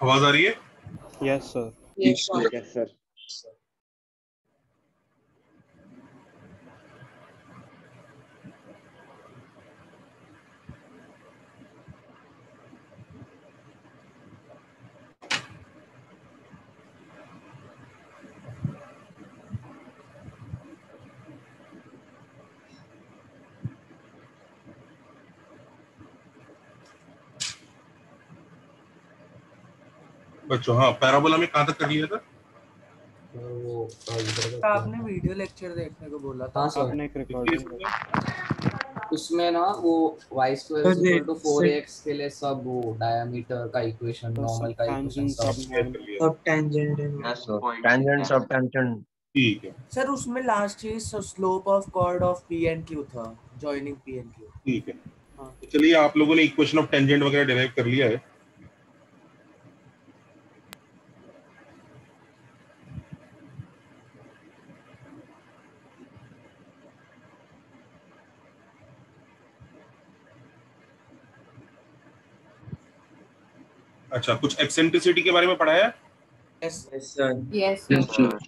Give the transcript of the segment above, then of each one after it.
आवाज आ रही है? Yes sir. Yes, sir. Yes sir. बच्चों, हाँ, पैराबोला में कहाँ तक कर लिया था? वो आपने वीडियो लेक्चर देखने को बोला था। हाँ सर, आपने एक रिकॉर्डिंग उसमें ना वो y स्क्वायर तो इज इक्वल टू से 4x के लिए सब वो डायमीटर का इक्वेशन, तो नॉर्मल का इक्वेशन tangents सब of normal। कर लिया था। सब टेंजेंट है। Yes sir. Tangents of tangent. ठीक है, सर उसमें लास्ट चीज slope of chord of P and Q था, जॉइनिंग पी एंड क्यू। ठीक है। हाँ। तो चलिए, आप लोगों ने इक्वेशन ऑफ टेंजेंट वगैरह डिराइव कर लिया है। अच्छा, कुछ एक्सेंट्रिसिटी के बारे में पढ़ा है? Yes sir. Yes yes sir.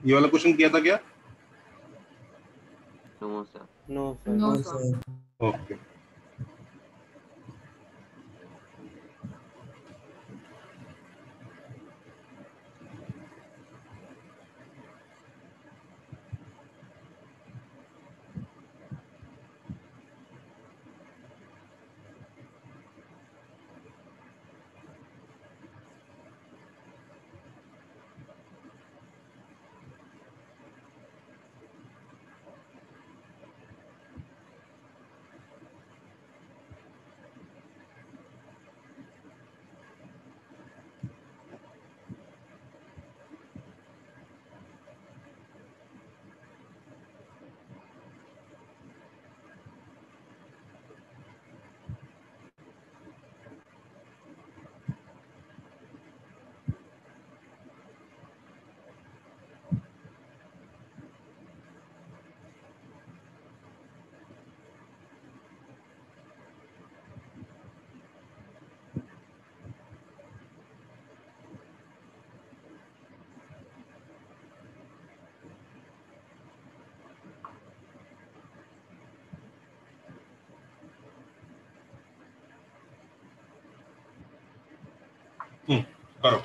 ये वाला क्वेश्चन किया था क्या? No sir. No sir. No sir. Okay. करो।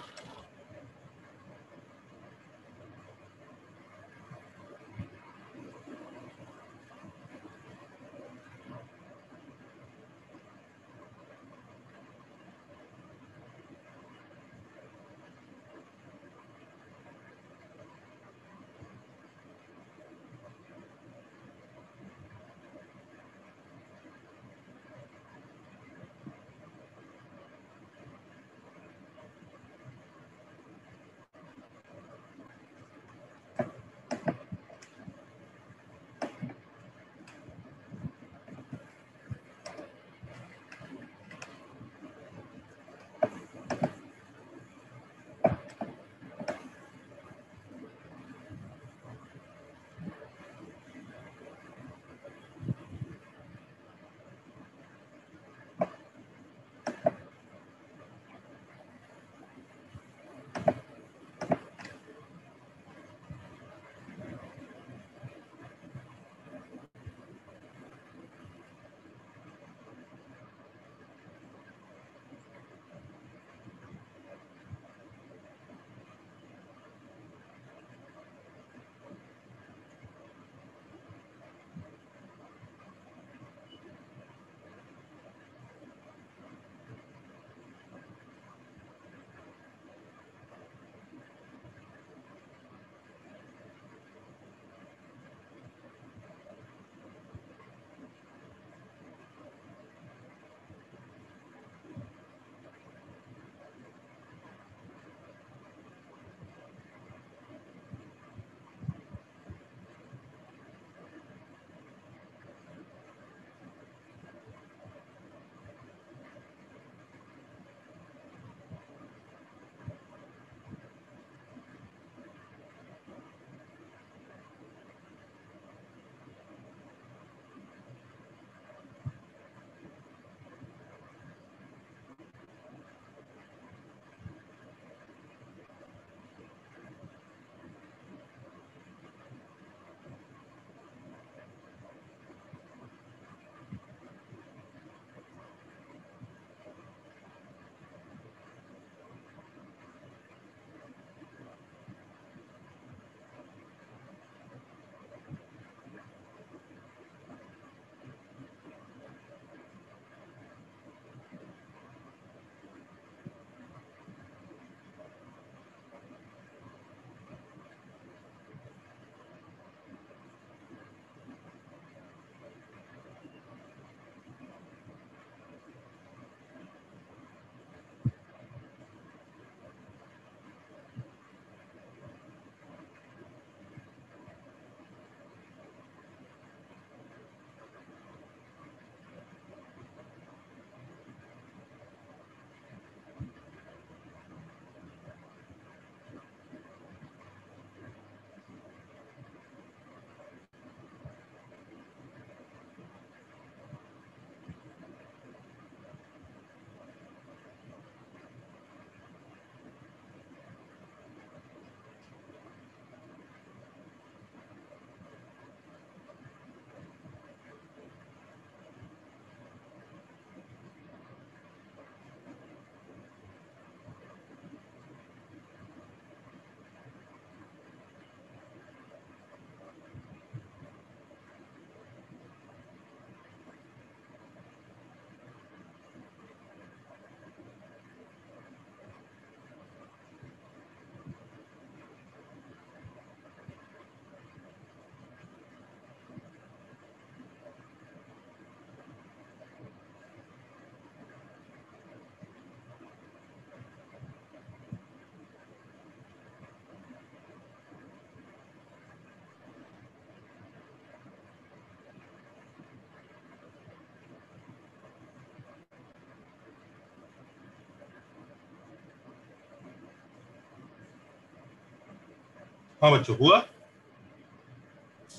हाँ बच्चों, हुआ?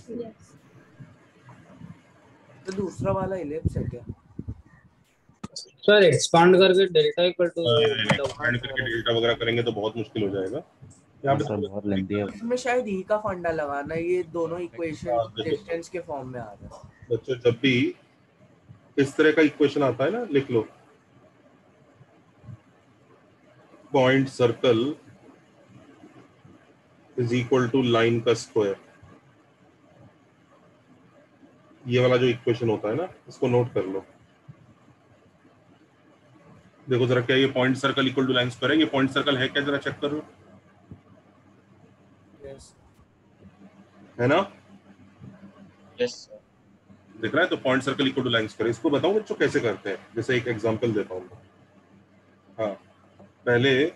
Yes. तो दूसरा वाला इलिप्स है क्या? सर एक्सपांड करके डेल्टा इक्वल टू एक्सपेंड करके डेल्टा वगैरह करेंगे तो बहुत मुश्किल हो जाएगा यहाँ पे। सर बहुत लेंथी है। इसमें शायद ई का फंडा लगाना है, ये दोनों हाँ, इक्वेशन देखो। डिस्टेंस के फॉर्म में आ रहा है। बच्चों जब भी इस तरह का इक्वेशन आता है ना, लिख लो point circle is equal to line का स्क्वायर। ये वाला जो इक्वेशन होता है ना, इसको नोट कर लो। देखो जरा, क्या ये point circle equal to line square है? ये पॉइंट सर्कल है क्या? जरा चेक करो, यस है ना? Yes sir. दिख रहा है? तो point circle equal to line square. इसको बताओ बच्चों कैसे करते हैं, जैसे एक एग्जांपल देता हूँ। हाँ, पहले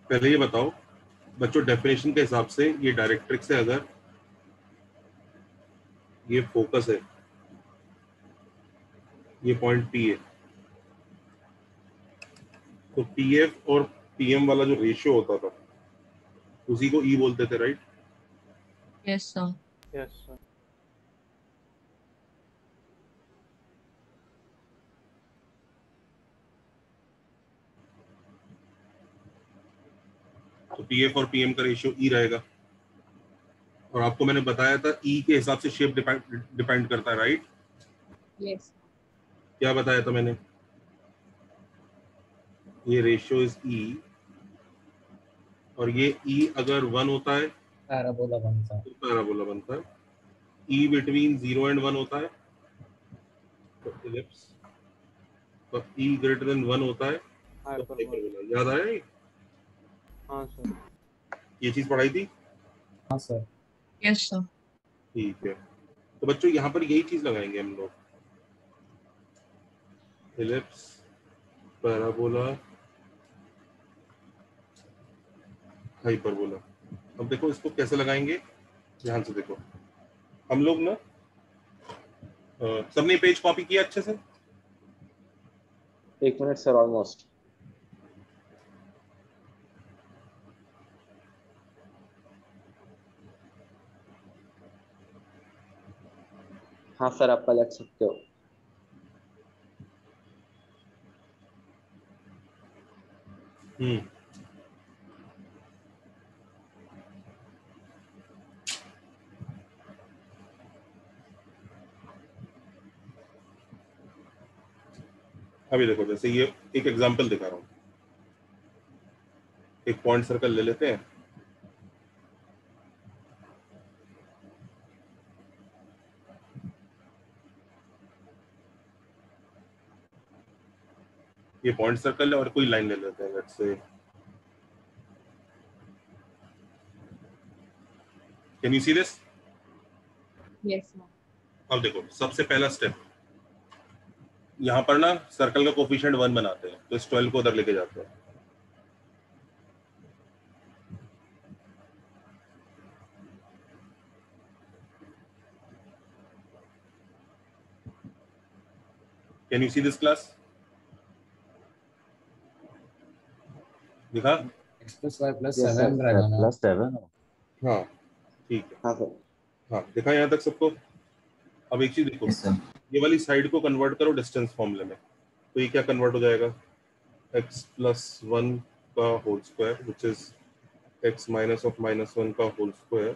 ये बताओ बच्चों, डेफिनेशन के हिसाब से ये डायरेक्ट्रिक्स है, अगर ये फोकस है, ये पॉइंट पी है, तो पीएफ और पीएम वाला जो रेशियो होता था उसी को ई बोलते थे, right? Yes, sir. Yes sir. तो पीएफ और पीएम का रेशियो ई रहेगा। और आपको मैंने बताया था ई के हिसाब से शेप डिपेंड करता है, राइट? Yes. क्या बताया था मैंने? ये रेशियो इज ई, और ये ई अगर 1 होता है पैराबोला बनता है। तो पैराबोला बनता है। ई बिटवीन 0 एंड 1 होता है तो इलिप्स, और ई ग्रेटर देन 1 होता है तो हाइपरबोला। याद आया ये? हाँ सर। ये चीज पढ़ाई थी? हाँ सर। Yes, sir. ठीक है, तो बच्चों यहाँ पर यही चीज लगाएंगे हम लोग, इलिप्स, पैराबोला, हाइपरबोला। अब देखो इसको कैसे लगाएंगे, ध्यान से देखो। हम लोग ना सबने पेज कॉपी किया अच्छे से? 1 मिनट सर, ऑलमोस्ट। हाँ सर, आप लग सकते हो। हम्म, अभी देखो, जैसे ये एक एग्जांपल दिखा रहा हूं। एक पॉइंट सर्कल ले लेते हैं, ये पॉइंट सर्कल है, और कोई लाइन ले लेते हैं, let's say, can you see this? Yes, sir. अब देखो, सबसे पहला स्टेप, यहाँ पर ना सर्कल का कोफिशिएंट 1 बनाते हैं, तो इस 12 को उधर लेके जाते हैं। Can you see this class? दिखा? x plus y plus Yes, 7 sir. रहेगा ना। प्लस 7। हाँ ठीक है, हाँ सर। हाँ दिखा यहाँ तक सबको? अब एक चीज देखो, ये वाली साइड को कन्वर्ट करो डिस्टेंस फॉर्मूले में, तो ये क्या कन्वर्ट हो जाएगा? x प्लस 1 का whole square, which is x minus of minus 1 का whole square,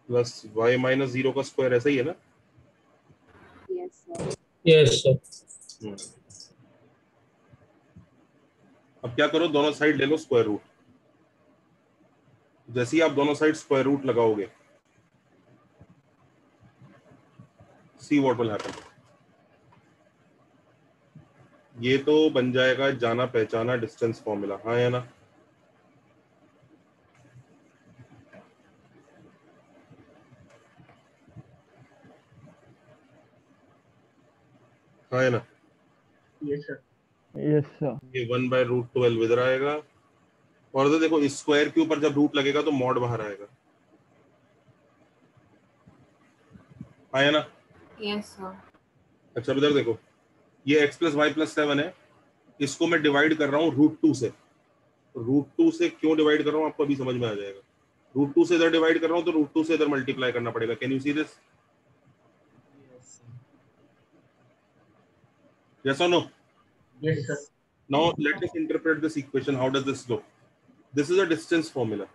plus y minus 0 का स्क्वायर। ऐसा ही है ना? Yes, sir. Yes sir. अब क्या करो, दोनों साइड ले लो स्क्वायर रूट। जैसे ही आप दोनों साइड स्क्वायर रूट लगाओगे, सी व्हाट विल हैपन। ये तो बन जाएगा जाना पहचाना डिस्टेंस फॉर्मूला, हाँ या ना? हाँ या ना? Yes sir. Yes sir. ये 1/√12 इधर आएगा, और इधर देखो इस स्क्वायर के ऊपर जब रूट लगेगा तो मॉड बाहर आएगा, हाँ या ना? Yes, sir. अच्छा अब इधर देखो, ये x प्लस वाई प्लस 7 है, इसको मैं डिवाइड कर रहा हूँ √2 से, √2 से क्यों डिवाइड कर रहा हूँ आपको अभी समझ में आ जाएगा। √2 से इधर डिवाइड कर रहा हूँ तो √2 से इधर मल्टीप्लाई करना पड़ेगा। Can you see this? Yes or no? Yes, sir. Now let us interpret this equation. How does this look? This is a distance formula.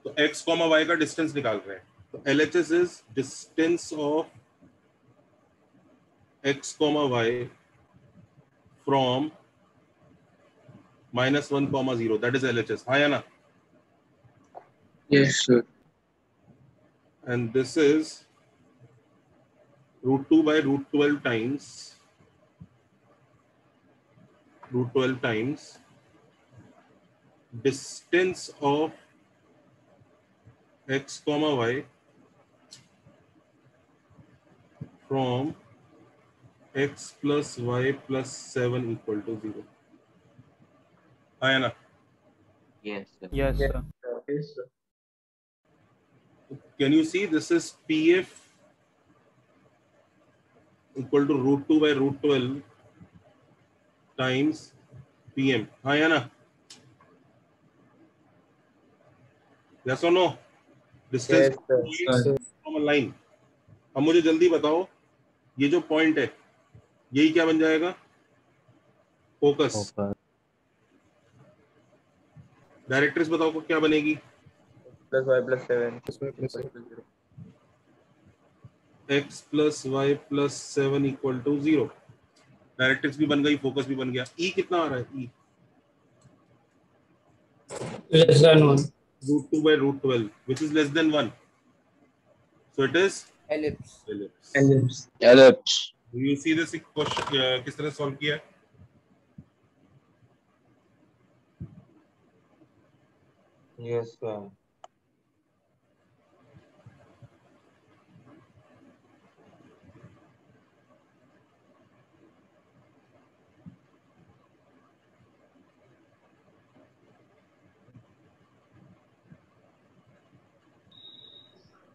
तो x, y का डिस्टेंस निकाल रहे हैं। तो LHS is distance of x, y from -1, 0. That is LHS. हाँ या ना? Yes, sir. And this is √2 by √12 times distance of x, y from x plus y plus 7 equal to 0. हाँ या ना? Yes, sir. Yes, Yes, sir. sir. Yes, sir. Can you see this is PF equal to √2 by √12 times PM. हाँ या ना? Yes or no? Distance Yes, sir. from a line. अब मुझे जल्दी बताओ, ये जो पॉइंट है यही क्या बन जाएगा? फोकस। Focus. डायरेक्ट्रिक्स बताओ को क्या बनेगी? Plus y plus 7. x plus y plus 7 equal to 0. Directrix भी बन गई, फोकस भी बन गया। ई कितना आ रहा है? ई Less than 1. √2 by √12 which is less than 1. So it is Ellipse. ellipse. Ellipse. Ellipse. Do you see this question किस तरह सॉल्व किया है? Yes, sir.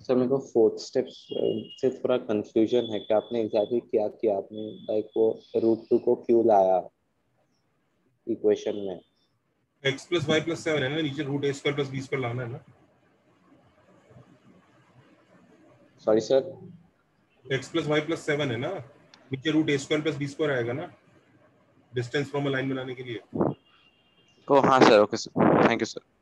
सर मेरे को फोर्थ स्टेप से थोड़ा कंफ्यूजन है कि आपने एग्जैक्टली क्या किया। आपने लाइक वो √2 को क्यों लाया इक्वेशन में? x plus y plus 7 है ना, नीचे √a² plus b² लाना है ना। Sorry sir. x plus y plus 7 है ना, नीचे √a² plus b² आएगा ना, डिस्टेंस फ्रॉम अ लाइन बनाने के लिए। ओ हाँ sir, okay sir, thank you sir.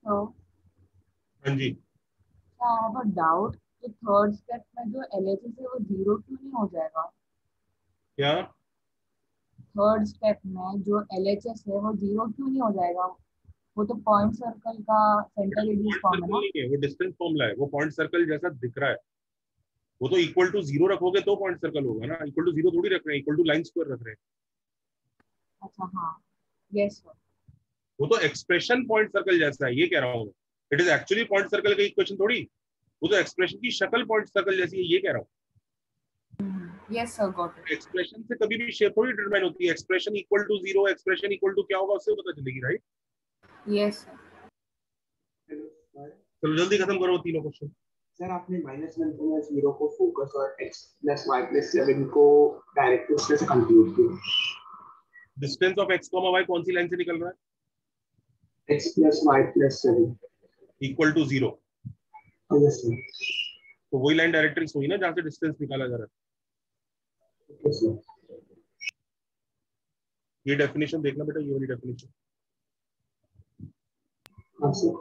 So, हाँ जी, I have a doubt कि थर्ड स्टेप में जो LHS है वो 0 क्यों नहीं हो जाएगा? क्या थर्ड स्टेप में जो LHS है वो 0 क्यों नहीं हो जाएगा? वो तो पॉइंट सर्कल का सेंटर रेडियस पॉइंट फॉर्म है सर्कल ना? नहीं है, वो डिस्टेंस फॉर्मूला है। वो पॉइंट सर्कल जैसा दिख रहा है, वो तो इक्वल टू 0 रखोगे तो पॉइंट सर्कल होगा ना। इक्वल टू 0 थोड़ी रख रहे हैं, इक्वल टू लाइन स्क्वायर रख रहे हैं। अच्छा हाँ, यस सर। वो तो एक्सप्रेशन पॉइंट सर्कल जैसा है, ये कह रहा हूँ। It is actually point circle का इक्वेशन थोड़ी, वो तो एक्सप्रेशन की शक्ल पॉइंट सर्कल जैसी है, ये कह रहा हूँ। Yes sir, got it. Expression से कभी भी शेप थोड़ी डिटरमाइन होती है। Expression equal to 0, expression equal to क्या होगा उससे पता चलेगी, राइट? Yes sir. चलो जल्दी खत्म करो तीनों क्वेश्चन। सर आपने -1 को फोकस और x प्लस y प्लस 7 को डायरेक्ट्रिक्स से कंप्यूट किया। डिस्टेंस ऑफ x, y कौन सी लाइन से निकल रहा है? x plus y plus 7 equal to 0। Yes sir. तो वही लाइन डायरेक्ट्रिक्स हुई ना जहां से डिस्टेंस निकाला जा रहा है। Okay sir. ये डेफिनेशन देखना बेटा, ये वाली डेफिनेशन। हाँ सर।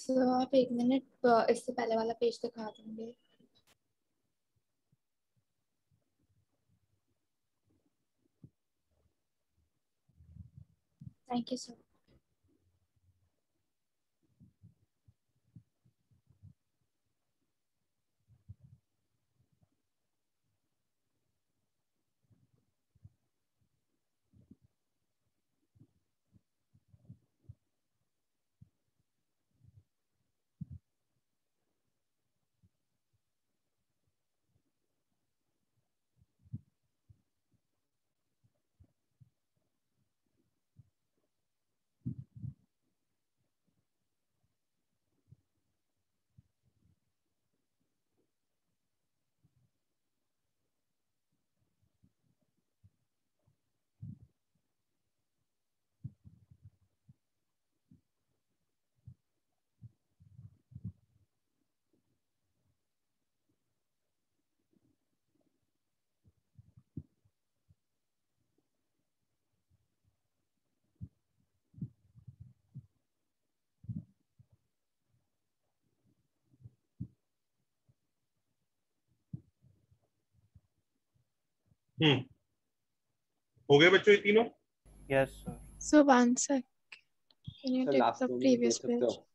सर आप एक मिनट इससे पहले वाला पेज दिखा देंगे? Thank you sir. हो गए बच्चों ये तीनों? Yes, sir. So one sec. Can you sir take last the में दे previous सकते page? हो?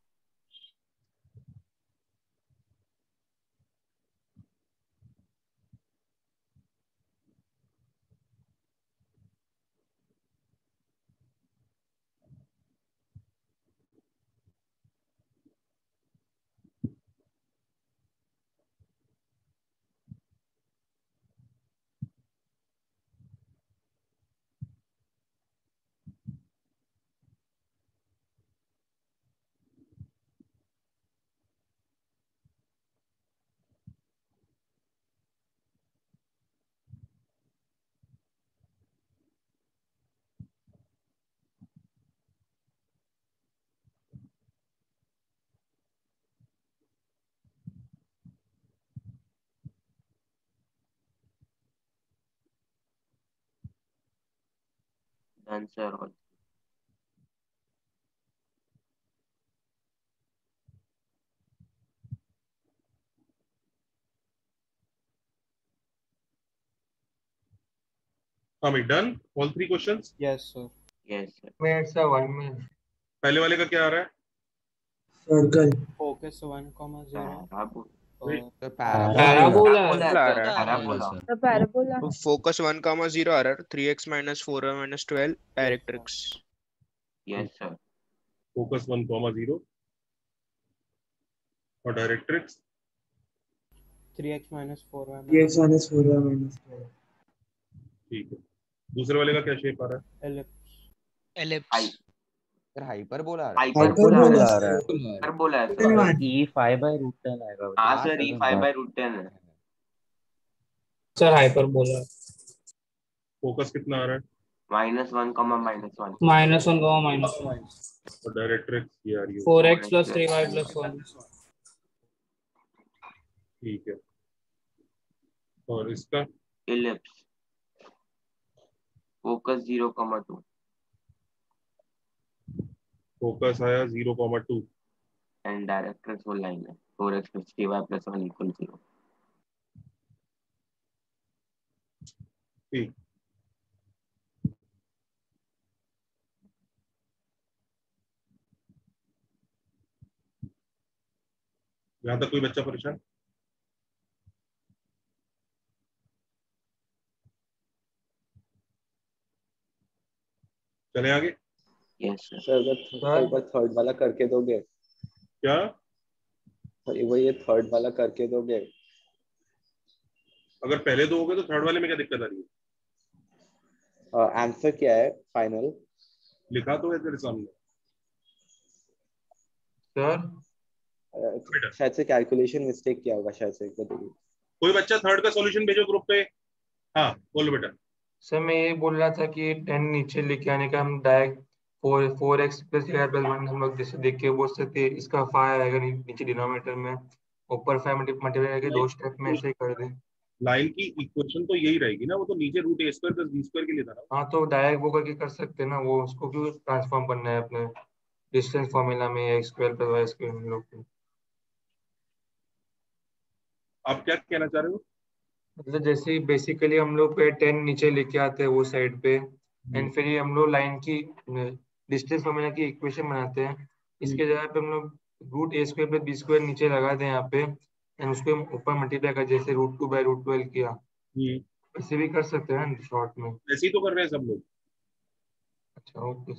Done, sir. All. हाँ भाई, done all 3 questions. Yes, sir. Yes, sir. minute sir, 1 minute. पहले वाले का क्या आ रहा है? Circle Focus 1,0 Parabola. और parabola Parabola. The parabola. Focus 1,0 error 3x minus 4y minus 12 directrix. Yes, sir. Focus 1,0 और directrix 3x minus 4y x minus 4y minus 12. ठीक है। दूसरे वाले का क्या शेप आ रहा है? ellipse. Ellipse. सर हाइपर बोला रहा है। Hyperbola आ रहा है Hyperbola है Then sir. what? E5/√10 आएगा। हाँ sir, E5/√10 है. सर हाइपरबोला फोकस कितना आ रहा है? -1, -1. -1, -1 और डायरेक्ट्रिक्स ये आ रही है। 4x plus 3y plus 1. ठीक है। और इसका Ellipse. Focus 0,2. फोकस आया 0,2 And directrix वो line है 4x plus 3y plus 1 = 0. ठीक। यहाँ तक कोई बच्चा परेशान? चले आगे। Yes sir. सर एक बार थर्ड वाला करके दोगे? क्या? वो ये थर्ड वाला करके दोगे? अगर पहले दो हो गए तो थर्ड वाले में क्या दिक्कत आ रही है? आंसर क्या है फाइनल? लिखा तो है तेरे सामने। sir, शायद से कैलकुलेशन मिस्टेक किया होगा, शायद से बताइए। कोई बच्चा थर्ड का सॉल्यूशन भेजो ग्रुप पे। हाँ बोलो बेटा। सर मैं ये बोल रहा था कि 10 नीचे लेके आने का हम डायरेक्ट 4x plus 3y+1 हम लोग जैसे देख के बोल सकते हैं, इसका 5 आएगा नीचे डिनोमिनेटर में, ऊपर 5 मल्टीप्लाई करके 2 स्टेप में ऐसे ही कर दें। लाइन की इक्वेशन तो यही रहेगी ना, वो तो नीचे √a² + b² के लिए था ना। हाँ तो डायरेक्ट वो करके कर सकते हैं ना, वो उसको क्यों ट्रांसफॉर्म करना है अपने। डिस्टेंस फॉर्मूला में X square plus Y square हम लोग को। आप क्या कहना चाह रहे हो? मतलब जैसे बेसिकली हम लोग पे 10 नीचे लेके आते हैं वो साइड पे, एंड फिर ये हम लोग लाइन की डिस्टेंस फॉर्मूला की इक्वेशन बनाते हैं। इसके जगह पे हम लोग रूट ए स्क्वायर प्लस बी स्क्वायर नीचे लगा दें यहाँ पे, एंड उसको हम ऊपर मल्टीप्लाई कर, जैसे √2/√12 किया, ऐसे भी कर सकते हैं शॉर्ट में। ऐसे ही तो कर रहे हैं सब लोग। अच्छा ओके।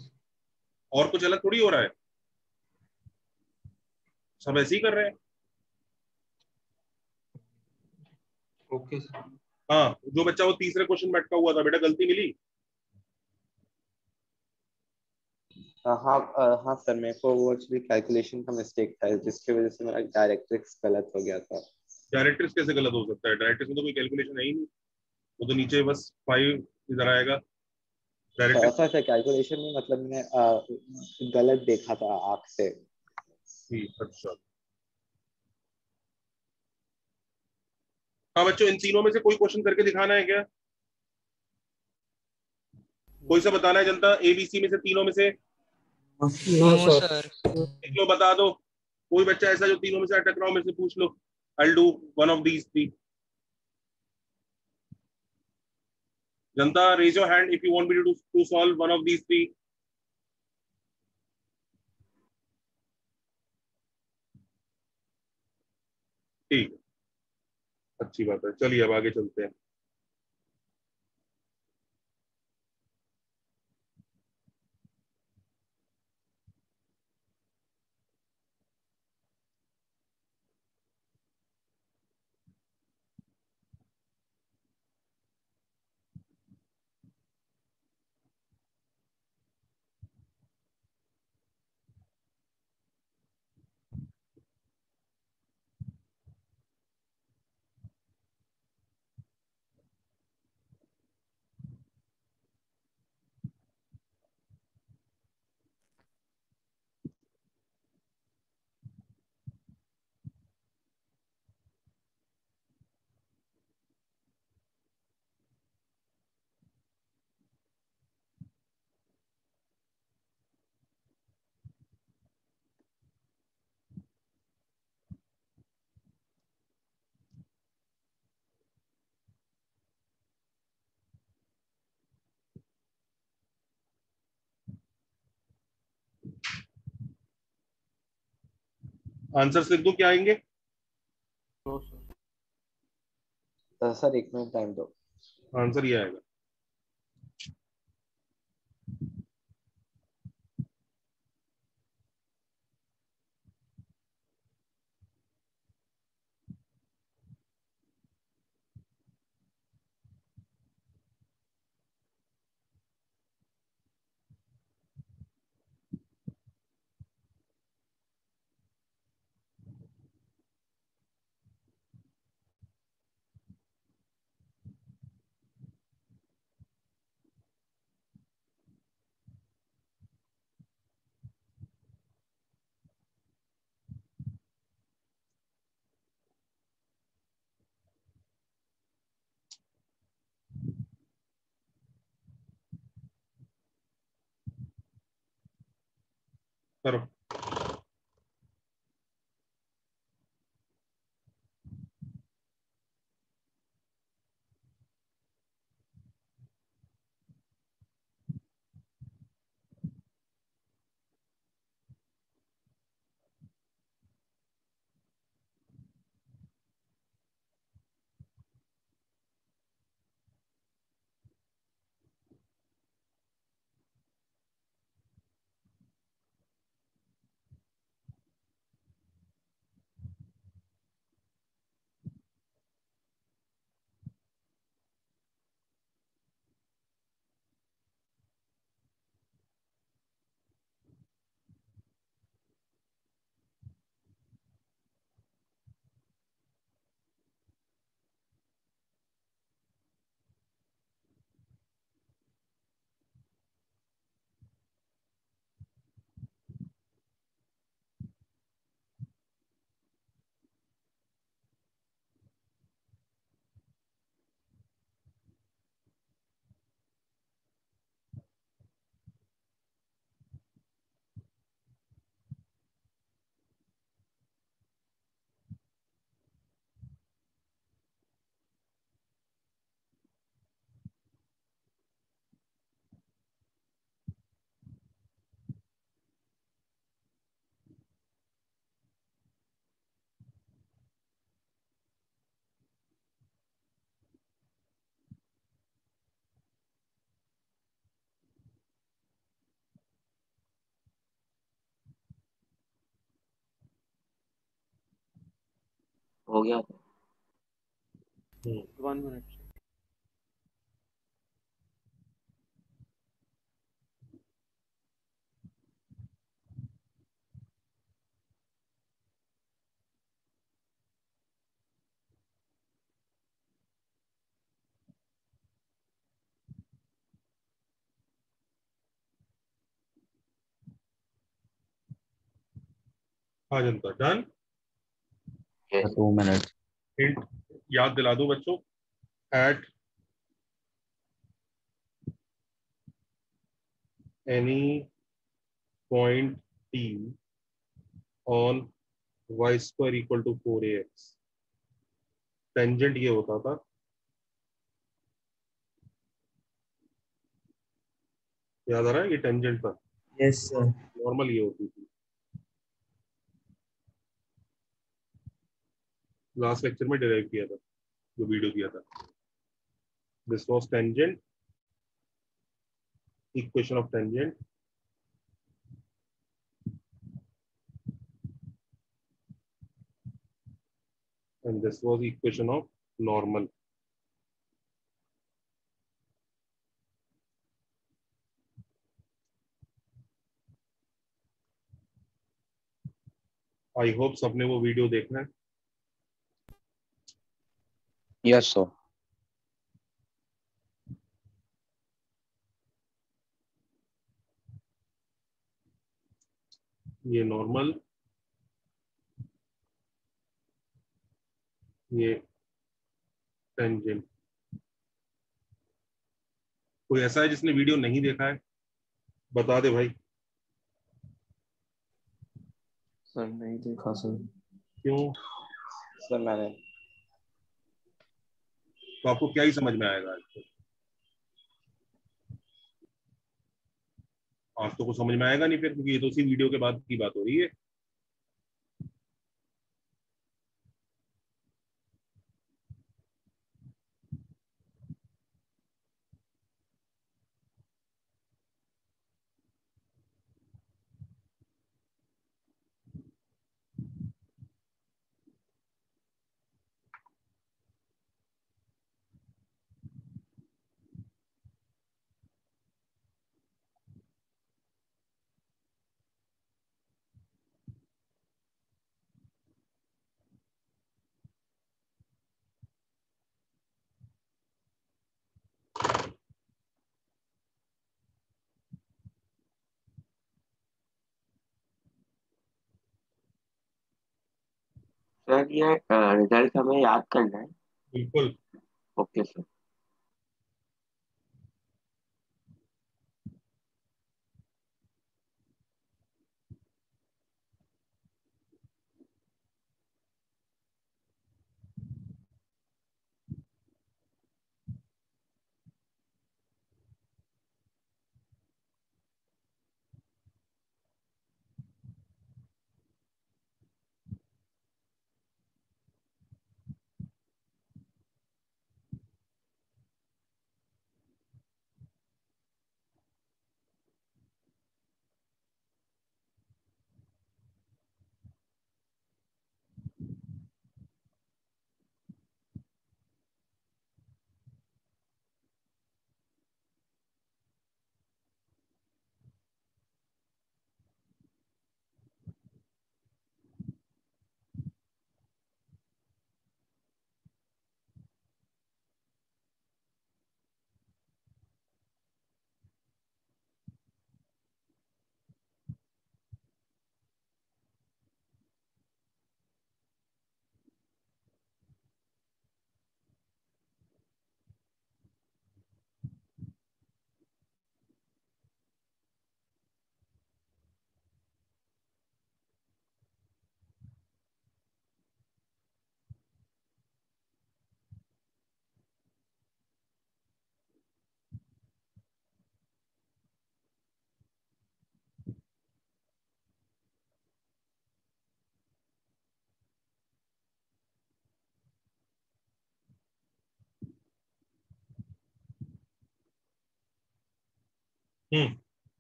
और कुछ अलग थोड़ी हो रहा है, सब ऐसे ही कर रहे हैं। ओके। हाँ, जो बच्चा वो तीसरे क्वेश्चन में अटका हुआ था, बेटा गलती मिली? हाँ हाँ सर, मेरे को वो एक्चुअली कैलकुलेशन का मिस्टेक था जिसकी वजह से मेरा डायरेक्ट्रिक्स गलत हो गया था। डायरेक्ट्रिक्स कैसे गलत हो सकता है? डायरेक्ट्रिक्स में तो कोई कैलकुलेशन है ही नहीं, वो तो नीचे बस 5 इधर आएगा। डायरेक्ट्रिक्स सर कैलकुलेशन में मतलब मैंने गलत देखा था आँख से। अच्छा। हाँ बच्चों, इन तीनों में से कोई क्वेश्चन करके दिखाना है क्या? कोई सा बताना है जनता, ABC में से, तीनों में से? No sir. लो बता दो, कोई बच्चा ऐसा जो तीनों में से अटक रहा हो, मेरे से पूछ लो। I'll do one of these three. Janata, raise your hand if you want me to solve one of these three. ठीक है, अच्छी बात है। चलिए अब आगे चलते हैं। आंसर्स लिख दूं, क्या आएंगे? सर 1 मिनट टाइम दो। आंसर ये आएगा। करो। हो गया। 1 minute. हाँ जनता डन। 2 minutes. हिंट याद दिला दूं बच्चों, at any point t on y square equal to 4ax, tangent ये होता था, याद आ रहा है, ये टेंजेंट था, यस सर। नॉर्मल ये होती थी। लास्ट लेक्चर में डिराइव किया था, जो वीडियो दिया था। This was tangent, equation of tangent, and this was equation of normal. I hope सबने वो वीडियो देखना है। Yes sir. ये नॉर्मल, ये टेंजेंट। कोई ऐसा है जिसने वीडियो नहीं देखा है, बता दे भाई। सर नहीं देखा सर। क्यों? सर मैंने। तो आपको क्या ही समझ में आएगा आज? आज तो कुछ समझ में आएगा नहीं फिर, क्योंकि ये तो उसी वीडियो के बाद की बात हो रही है। सर ये रिजल्ट हमें याद करना है। बिल्कुल। Okay sir.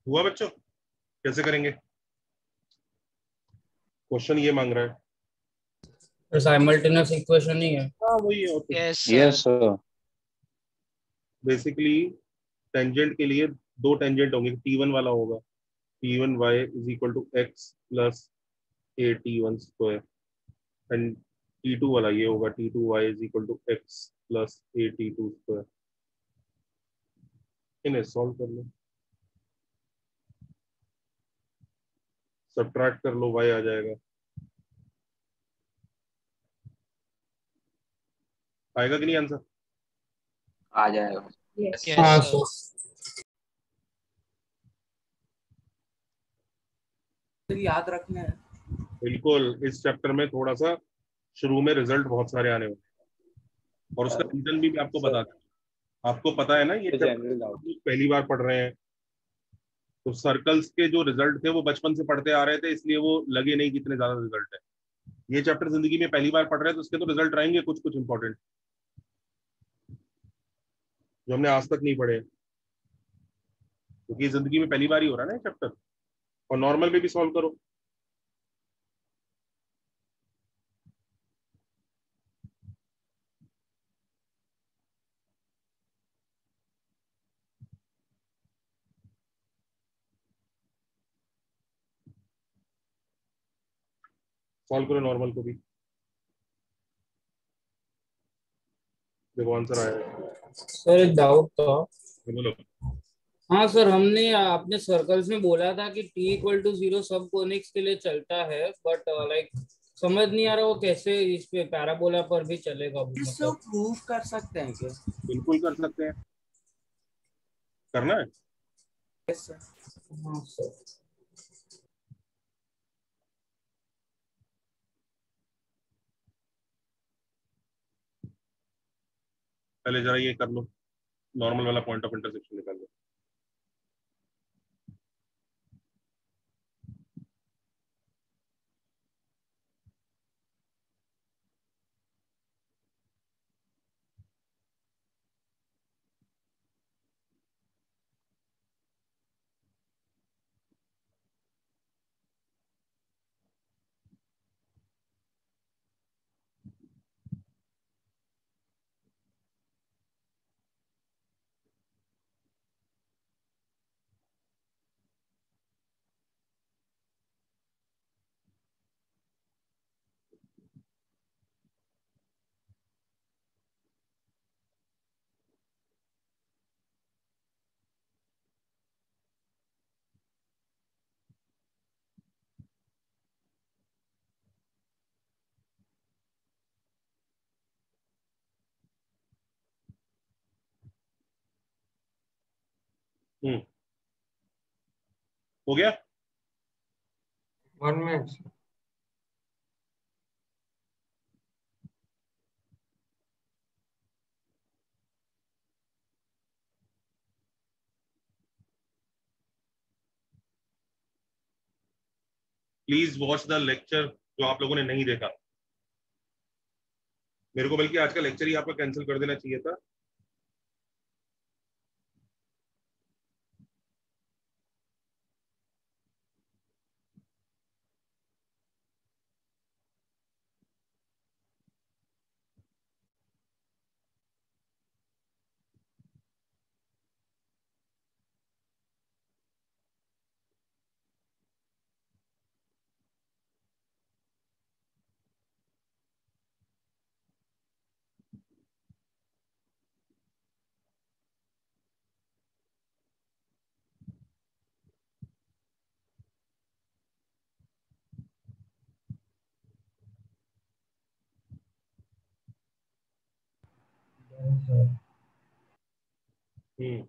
हुआ बच्चों? कैसे करेंगे? क्वेश्चन ये मांग रहा है। साइमल्टेनियस इक्वेशन ही है। हाँ वही है। Yes yes sir. Sir. Basically tangent के लिए दो टेंजेंट होंगे, T1 वाला होगा T1y is equal to x plus AT1 square, and T2 वाला ये होगा T2y is equal to x plus AT2 square. इन्हें सॉल्व कर लो, सब्ट्रैक्ट कर लो, y आ जाएगा। आएगा कि नहीं आंसर? आ जाएगा। यस हाँ यस सर। सर। फिर याद रखना है। बिल्कुल, इस चैप्टर में थोड़ा सा शुरू में रिजल्ट बहुत सारे आने वाले, और उसका रीजन भी मैं आपको बता दूं। आपको पता है ना ये जनरल चैप्टर डाउट। पहली बार पढ़ रहे हैं, तो सर्कल्स के जो रिजल्ट थे वो बचपन से पढ़ते आ रहे थे, इसलिए वो लगे नहीं कितने ज्यादा रिजल्ट है। ये चैप्टर जिंदगी में पहली बार पढ़ रहे हैं, तो उसके तो रिजल्ट रहेंगे कुछ कुछ इंपॉर्टेंट जो हमने आज तक नहीं पढ़े, क्योंकि जिंदगी में पहली बार ही हो रहा है ना ये चैप्टर। और नॉर्मल में भी सॉल्व करो। सॉल्व करो नॉर्मल को भी, देखो आंसर आएगा। सर एक डाउट था। बोलो। हाँ सर, हमने आपने सर्कल्स में बोला था कि t=0 सब कोनिक्स के लिए चलता है, बट लाइक समझ नहीं आ रहा वो कैसे इस पे पैराबोला पर भी चलेगा वो, इसको मतलब। प्रूव कर सकते हैं क्या? बिल्कुल कर सकते हैं, करना है। Yes sir. हाँ सर। पहले जरा ये कर लो, नॉर्मल वाला पॉइंट ऑफ इंटरसेक्शन निकाल लो। हो गया। 1 minute. Please watch the lecture जो आप लोगों ने नहीं देखा। मेरे को बल्कि आज का लेक्चर ही आपका कैंसिल कर देना चाहिए था। हम्म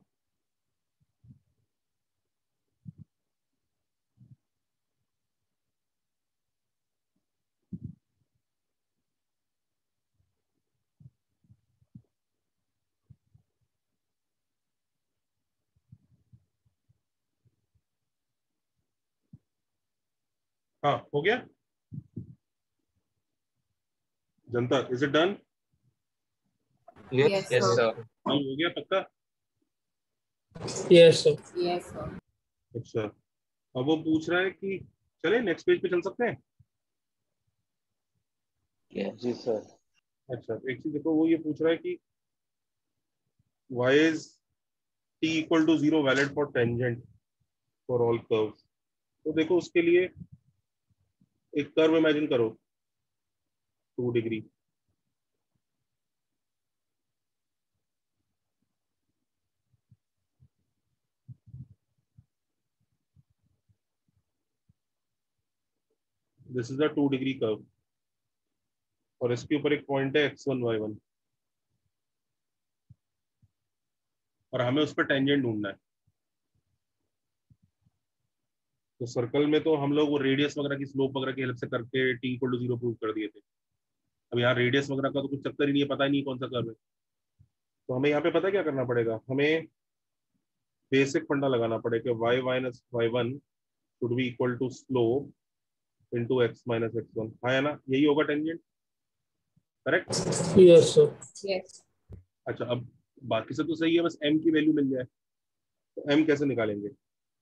हाँ हो गया जनता, is it done? Yes yes sir. Sir. हाँ हो गया पक्का। Yes sir. Yes sir. अच्छा, अब वो पूछ रहा है कि चले नेक्स्ट पेज पे चल सकते हैं। जी सर। अच्छा एक चीज देखो, वो ये पूछ रहा है कि why is t equal to 0 valid for tangent for all curves। तो देखो उसके लिए एक कर्व इमेजिन करो 2 degree, this is a 2 degree curve और इसके ऊपर एक पॉइंट है x1 y1 और हमें उस पर टेंजेंट ढूंढना है। तो सर्कल में तो हम लोग वो रेडियस वगैरह की स्लोप वगैरह की हेल्प से करके t इक्वल टू 0 प्रूव कर दिए थे। अब यहाँ रेडियस वगैरह का तो कुछ चक्कर ही नहीं है, पता ही नहीं कौन सा कर्व है। तो हमें यहाँ पे पता क्या करना पड़ेगा, हमें बेसिक फंडा लगाना पड़ेगा y minus y1 should be equal to slope into x minus x1। हाँ है ना, यही होगा tangent, correct? Yes sir. Yes. अच्छा अब बाकी सब तो सही है, बस m की वैल्यू मिल जाए। तो m कैसे निकालेंगे?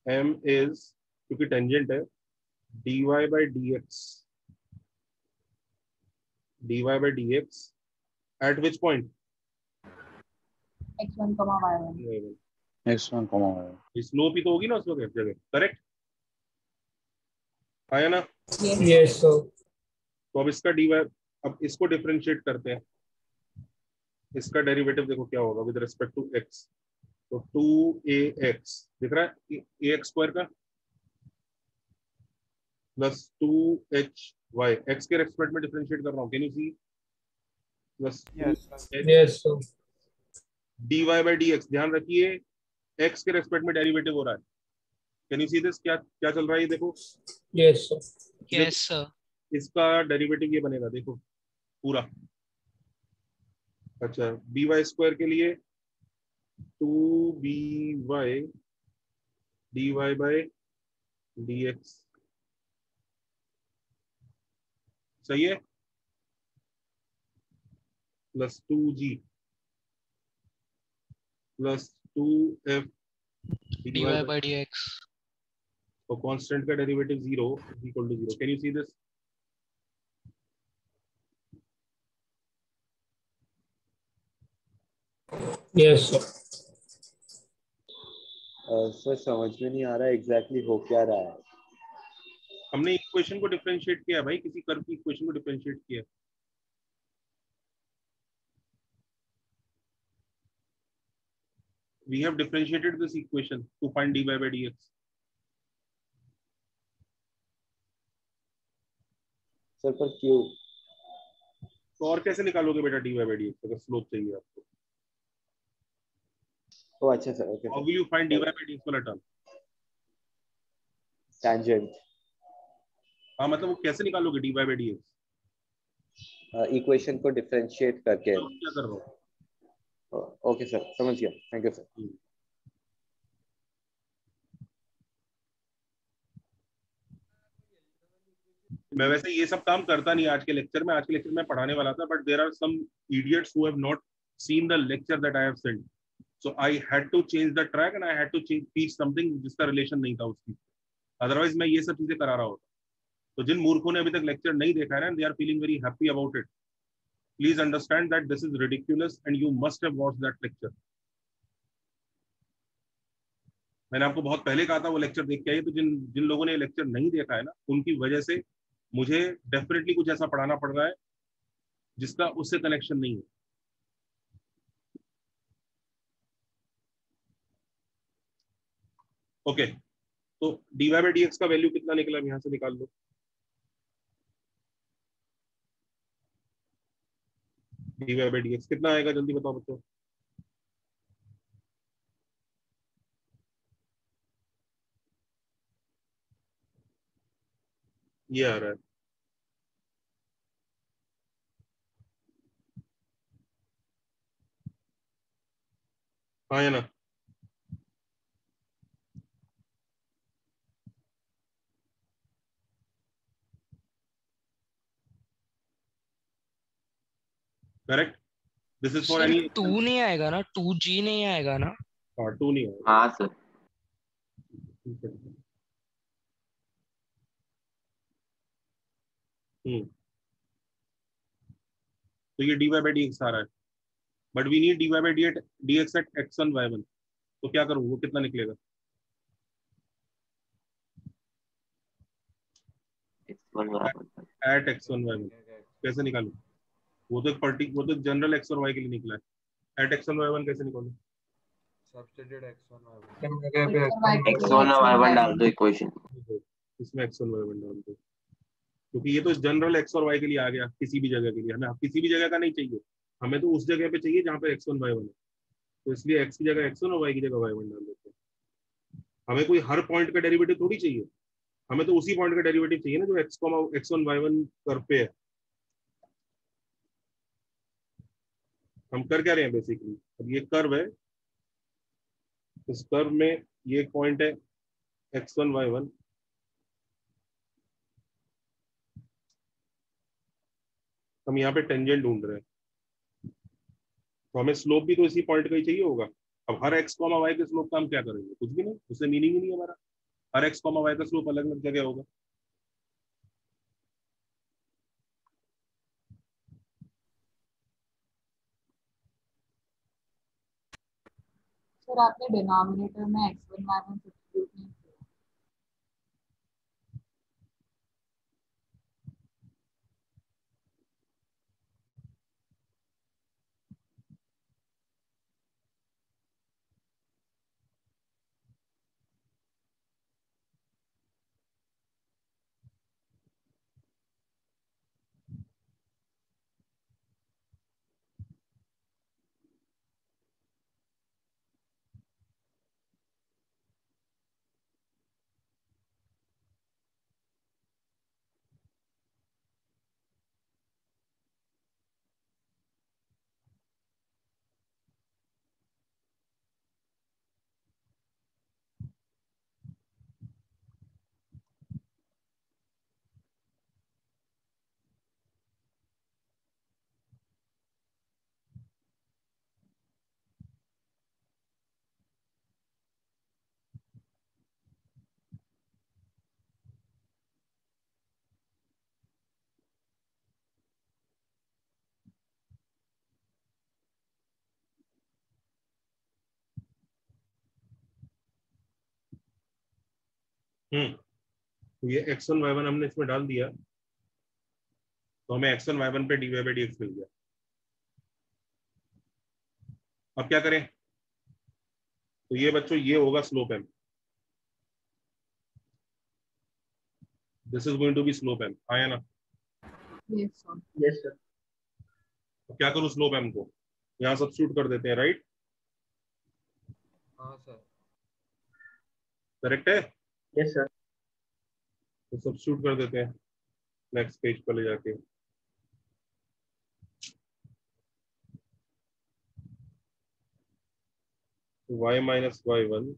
m इज, क्योंकि टेंजेंट है, dy by dx at which point? x1, y1। x1, y1। Slope ही तो होगी ना उस वक्त जगह, करेक्ट? आया ना? Yes sir. तो अब इसका dy, अब इसको डिफरेंशिएट करते हैं। इसका डेरिवेटिव देखो क्या होगा विद रिस्पेक्ट टू x। तो 2ax दिख रहा है, ax स्क्वायर का प्लस 2hy, x के रेस्पेक्ट में डिफरेंशिएट कर रहा हूँ, can you see? Plus yes sir. dy by dx, ध्यान रखिए x के रेस्पेक्ट में डेरिवेटिव हो रहा है। Can you see this? क्या क्या चल रहा है ये देखो। Yes sir. Yes sir. इसका डेरिवेटिव ये बनेगा देखो पूरा। अच्छा by स्क्वायर के लिए 2by dy बाई dx, सही है, plus 2g plus 2f dy by dx। तो कांस्टेंट का derivative 0 equal to 0। Can you see this? Yes sir. Sir समझ में नहीं आ रहा एग्जैक्टली हो क्या रहा है। हमने इक्वेशन को डिफरेंशिएट किया भाई, किसी कर्व की इक्वेशन को डिफरेंशिएट किया। We have differentiated this equation to find dy by dx. Sir पर क्यों? तो और कैसे निकालोगे बेटा dy by dx अगर स्लोप चाहिए आपको? ओ अच्छा sir, okay How sir. will you find dy by dx वाला टर्म? टेंजेंट। हाँ मतलब वो कैसे निकालोगे dy by dx? इक्वेशन को डिफरेंशिएट करके। मैं क्या कर रहा हूँ? ओके सर, समझ गया, थैंक यू सर। मैं वैसे ये सब काम करता नहीं आज के लेक्चर में। आज के लेक्चर में पढ़ाने वाला था, but there are some idiots who have not seen the lecture that I have sent. So I had to change the track and I had to teach something जिसका रिलेशन नहीं था उसकी। अदरवाइज मैं ये सब चीजें करा रहा होता। तो जिन मूर्खों ने अभी तक लेक्चर नहीं देखा है ना, they are feeling very happy about it. Please understand that this is ridiculous and you must have watched that lecture. मैंने आपको बहुत पहले कहा था वो लेक्चर देख के आइए। तो जिन जिन लोगों ने लेक्चर नहीं देखा है ना, उनकी वजह से मुझे डेफिनेटली कुछ ऐसा पढ़ाना पड़ रहा है जिसका उससे कनेक्शन नहीं है। ओके तो dy बाई dx का वैल्यू कितना निकला, यहाँ से निकाल लो। dy बाई dx कितना आएगा, जल्दी बताओ बच्चों। ये आ रहा है, हाँ या ना? Correct. This is for sir any 2 नहीं आएगा ना, 2g नहीं आएगा ना? हाँ 2 नहीं आएगा। हाँ सर। तो ये dy by dx आ रहा है, but we need dy by dx at x1 y1, तो क्या करूँ, वो कितना निकलेगा? एट x1 y1 कैसे निकालूं? वो तो जनरल x और y के लिए निकला है, एट x1 y1 कैसे निकालूं? सब्स्टिट्यूट x1 y1 x1 और y1 डाल दो इक्वेशन, इसमें x1 y1 डाल दो, क्योंकि ये तो जनरल x और y के लिए आ गया, किसी भी जगह के लिए। हमें किसी भी जगह का नहीं चाहिए, हमें तो उस जगह पे चाहिए जहाँ पे x1 y1 है, तो इसलिए x की जगह x1 और y की जगह y1 डाल देते हैं। हमें कोई हर पॉइंट का डेरिवेटिव थोड़ी चाहिए, हमें तो उसी पॉइंट का डेरिवेटिव चाहिए ना जो x1 y1 कर्व पे है। हम कर क्या रहे हैं बेसिकली, अब ये कर्व है, इस कर्व में ये पॉइंट है x1 y1, हम यहाँ पे टेंजेंट ढूंढ रहे हैं, तो हमें स्लोप भी तो इसी पॉइंट का ही चाहिए होगा। अब हर x, y के स्लोप का हम क्या करेंगे, कुछ भी नहीं, उससे मीनिंग ही नहीं है हमारा। हर x, y का स्लोप अलग अलग जगह होगा। सर आपने डिनोमिनेटर में x1 y1 सब्स्टिट्यूट नहीं किया। तो ये x1 y1 हमने इसमें डाल दिया, तो हमें x1 y1 पे dy by dx मिल गया। अब क्या करें, तो ये बच्चों ये होगा slope m, this is going to be slope m, आया ना? Yes sir. तो क्या करूं स्लोप m को, यहाँ सब्स्टिट्यूट कर देते हैं, राइट? हाँ सर, करेक्ट है? Yes sir. तो सब्स्टिट्यूट कर देते हैं नेक्स्ट पेज पर ले जाके। y माइनस y1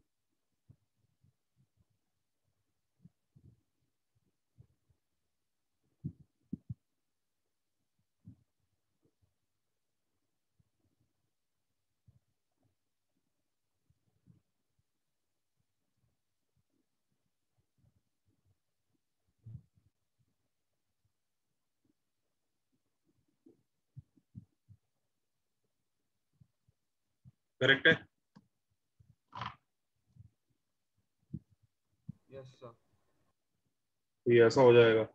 करेक्ट है? Yes sir. तो ये ऐसा हो जाएगा,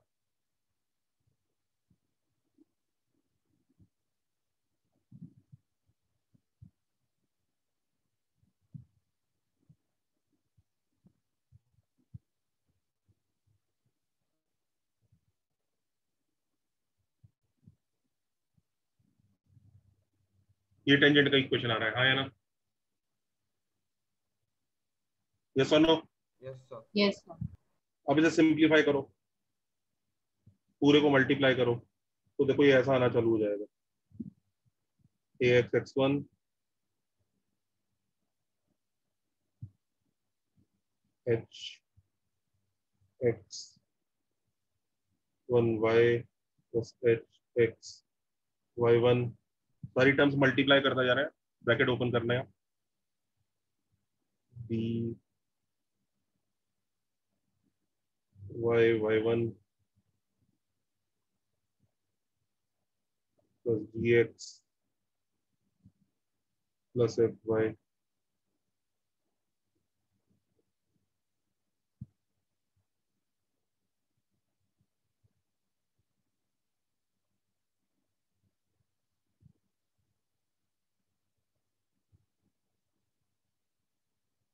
ये टेंजेंट का इक्वेशन आ रहा है, हाँ या ना? यस और no? Yes sir. Yes sir. अब इसे सिंप्लीफाई करो, पूरे को मल्टीप्लाई करो, तो देखो ये ऐसा आना चालू हो जाएगा, ax x1 h x 1y plus h x y1, सारी टर्म्स मल्टीप्लाई करता जा रहा है, ब्रैकेट ओपन करना है, b y y1 plus gx plus fy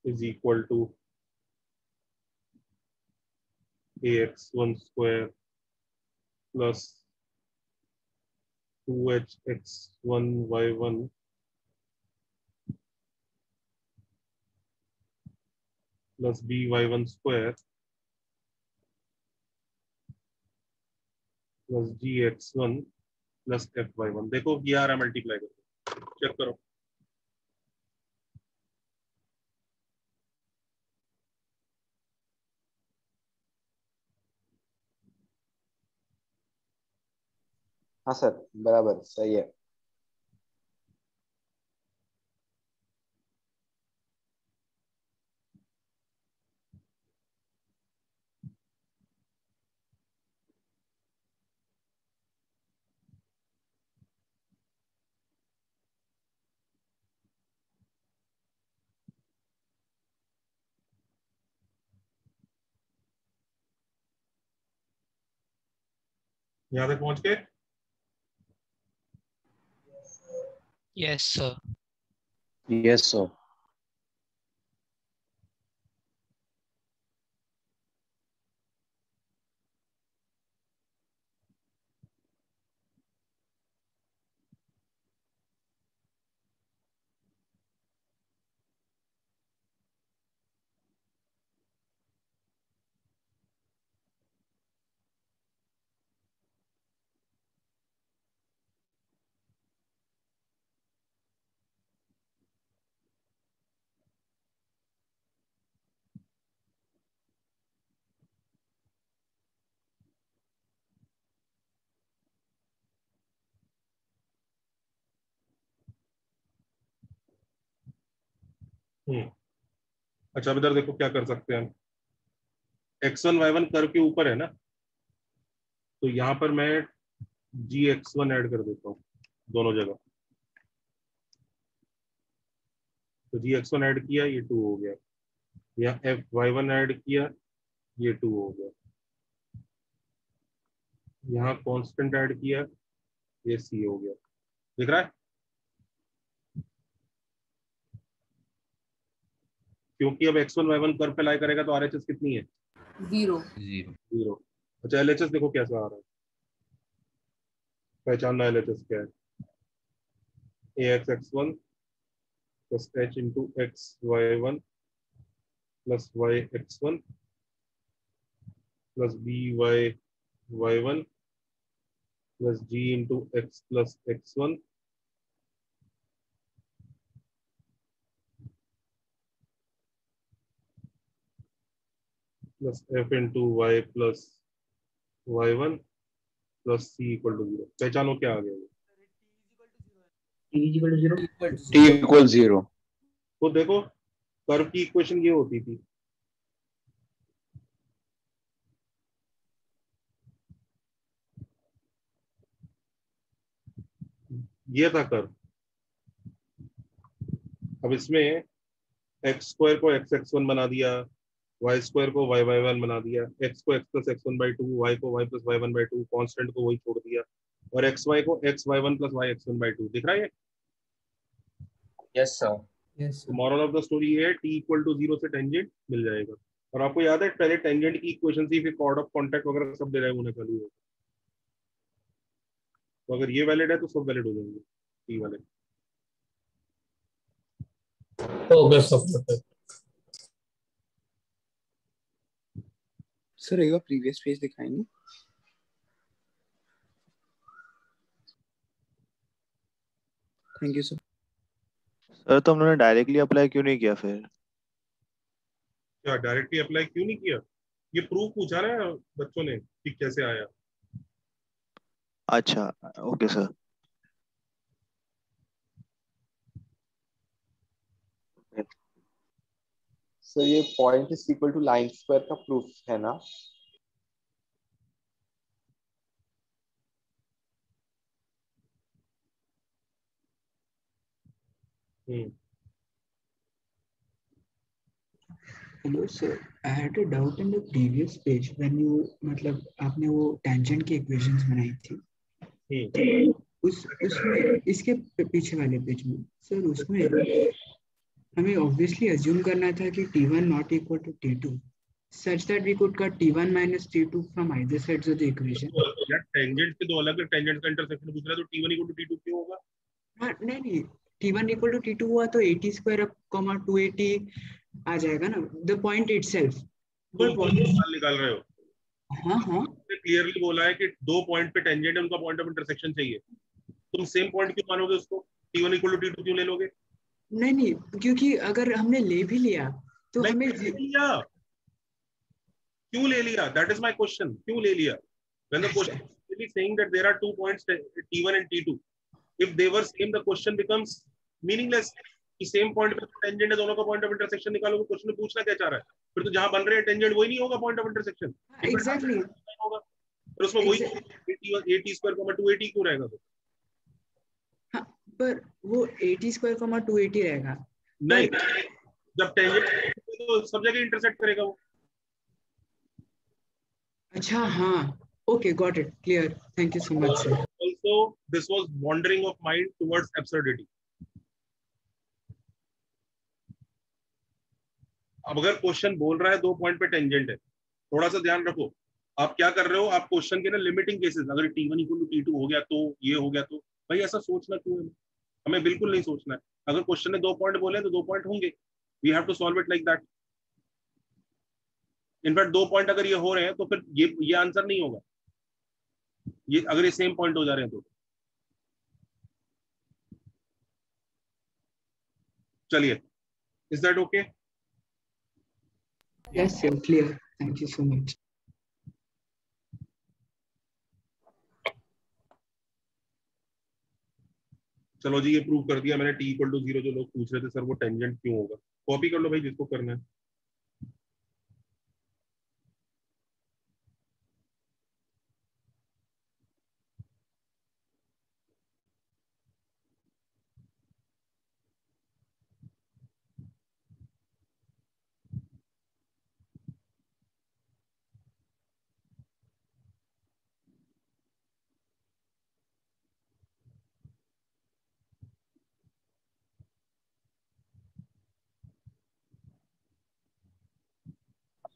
is equal to ax1 square plus 2hx1 y1 plus by1 square plus gx1 plus fy1। देखो ये आ रहा है मल्टीप्लाई करके, चेक करो। हाँ सर, बराबर सही है। यहाँ तक पहुंच के Yes, sir. Yes, sir. अच्छा, अब इधर देखो क्या कर सकते हैं हम। x1 y1 कर्व के ऊपर है ना, तो यहाँ पर मैं gx1 ऐड कर देता हूँ दोनों जगह। तो gx1 ऐड किया, ये 2 हो गया। यहाँ fy1 ऐड किया, ये 2 हो गया। यहाँ कांस्टेंट ऐड किया, ये c हो गया। दिख रहा है? क्योंकि अब x1 y1 कर्व पे लाई करेगा तो RHS कितनी है? 0। 0। अच्छा, LHS देखो कैसा आ रहा है, पहचानना LHS क्या है। AX(x1) plus h into xy1 plus yx1 plus byy1 plus g into x plus x1 plus f into y plus y1 plus c equal to 0। पहचानो क्या आ गया ये? T equals 0. तो देखो कर्व की इक्वेशन ये होती थी, ये था कर्व। अब इसमें एक्स स्क्वायर को x(x1) बना दिया, वाई स्क्वायर को y(y1) बना दिया, x को x plus x1/2, y को y plus y1/2, कांस्टेंट को वही छोड़ दिया, और xy को xy1 plus yx1/2। दिख रहा है? Yes sir. तो मॉरल ऑफ द स्टोरी ये है, t इक्वल टू 0 से टेंजेंट मिल जाएगा। और आपको याद है पहले टेंजेंट की इक्वेशन थी, फिर कॉर्ड ऑफ कॉन्टैक्ट वगैरह सब डिराइव होने चालू हो। तो अगर ये वैलिड है तो सब वैलिड हो जाएंगे t वाले। Okay sir. सर एक बार प्रीवियस पेज दिखाएंगे? Thank you sir. सर तो हम लोगों ने डायरेक्टली अप्लाई क्यों नहीं किया फिर? क्या डायरेक्टली अप्लाई क्यों नहीं किया? ये प्रूफ पूछा ना बच्चों ने कि कैसे आया। अच्छा, ओके सर। सर ये point is equal to line square का प्रूफ है ना? Hello sir, I had a doubt in the previous page when you मतलब आपने वो tangent की equations बनाई थी उसमें इसके पीछे वाले पेज में सर उसमें हमें obviously assume करना था कि T1 not equal to T2 such that we could cut T1 minus T2 from either sides of the equation. यार टेंजेंट के दो अलग टेंजेंट का इंटरसेक्शन पूछ रहा है तो T1 इक्वल टू T2 क्यों होगा? हाँ नहीं T1 equal to T2 हुआ तो 80 square up comma 280 आ जाएगा ना the point itself. तुम कौन सा निकाल रहे हो? हाँ क्लियरली बोला है कि दो पॉइंट पे टेंजेंट है उनका पॉइंट ऑफ इंटरसेक्शन चाहिए. तुम सेम पॉइंट क्यों मानोगे उसको? T1 इक्वल टू T2 क्यों ले लोगे? नहीं क्योंकि अगर हमने ले भी लिया तो हमें लिया क्यों ले लिया? That is my question. क्यों ले लिया? When the question is really saying that there are 2 points T1 and T2, if they were same, the question becomes meaningless. कि सेम पॉइंट पे टेंजेंट है दोनों का पॉइंट ऑफ इंटरसेक्शन निकालोगे. Question में पूछना क्या चाह रहा है? फिर तो जहां बन रहे हैं टेंजेंट वही नहीं होगा पॉइंट ऑफ इंटरसेक्शन. एग्जैक्टली होगा फिर उसमें वही 80 स्क्वायर 280 क्यों रहेगा? तो हाँ पर वो 80 स्क्वायर 280 रहेगा. नहीं जब टेंजेंट तो सब जगह इंटरसेक्ट करेगा वो. अच्छा हाँ okay got it clear thank you so much sir. Also this was wandering of mind towards absurdity. अब अगर क्वेश्चन बोल रहा है दो पॉइंट पे टेंजेंट है, थोड़ा सा ध्यान रखो. आप क्या कर रहे हो? आप क्वेश्चन के ना लिमिटिंग केसेस, अगर T1 इक्वल टू T2 हो गया तो ये हो गया तो भाई ऐसा सोचना क्यों है? हमें बिल्कुल नहीं सोचना है. अगर क्वेश्चन ने 2 पॉइंट बोले तो 2 पॉइंट होंगे. We have to solve it like that. In fact 2 point अगर ये हो रहे हैं तो फिर ये आंसर नहीं होगा. ये अगर ये सेम पॉइंट हो जा रहे हैं तो चलिए. Is that okay? yes sir clear thank you so much. चलो जी ये प्रूव कर दिया मैंने. T इक्वल टू 0 जो लोग पूछ रहे थे सर वो टेंजेंट क्यों होगा, कॉपी कर लो भाई जिसको करना है.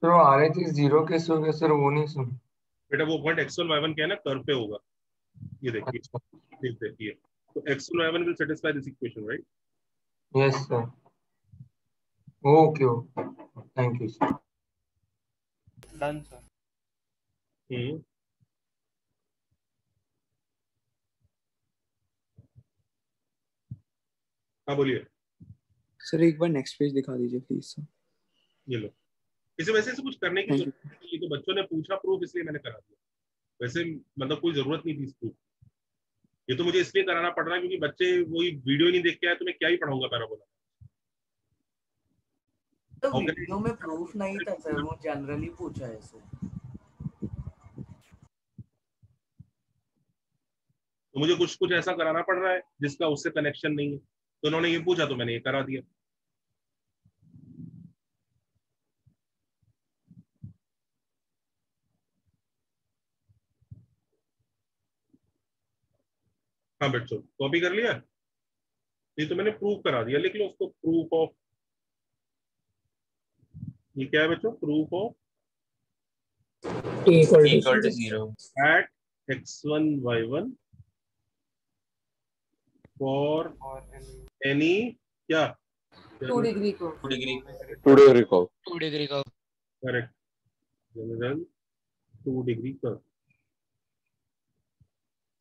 सर RHS 0 कैसे हो गया सर? वो नहीं सुन बेटा. वो पॉइंट x1 y1 क्या है ना, कर्व पे होगा. ये देखिए तो x1 y1 will satisfy this equation, right? Yes sir. Okay thank you sir. Done sir. हाँ बोलिए सर एक बार नेक्स्ट पेज दिखा दीजिए प्लीज सर. ये लो. इसे वैसे से कुछ करने की जरूरत नहीं. ये तो बच्चों ने पूछा प्रूफ इसलिए मैंने करा दिया. वैसे मतलब कोई जरूरत नहीं थी इस प्रूफ. ये तो मुझे इसलिए कराना पड़ रहा है क्योंकि बच्चे वही वीडियो नहीं देख के आए तो मैं क्या ही पढ़ाऊंगा पैराबोला. तो वीडियो में प्रूफ नहीं था सर, वो जनरली पूछा है सर. तो मुझे कुछ कुछ ऐसा कराना पड़ रहा है जिसका उससे कनेक्शन नहीं है. तो उन्होंने ये पूछा तो मैंने ये करा दिया. हाँ बच्चों कॉपी कर लिया. ये तो मैंने प्रूव करा दिया. लिख लो उसको. प्रूफ ऑफ, ये क्या है बच्चों? Proof of T equal to 0 at x1 y1 for any क्या 2 डिग्री को 2 डिग्री को करेक्ट जनरल 2 डिग्री कर्व.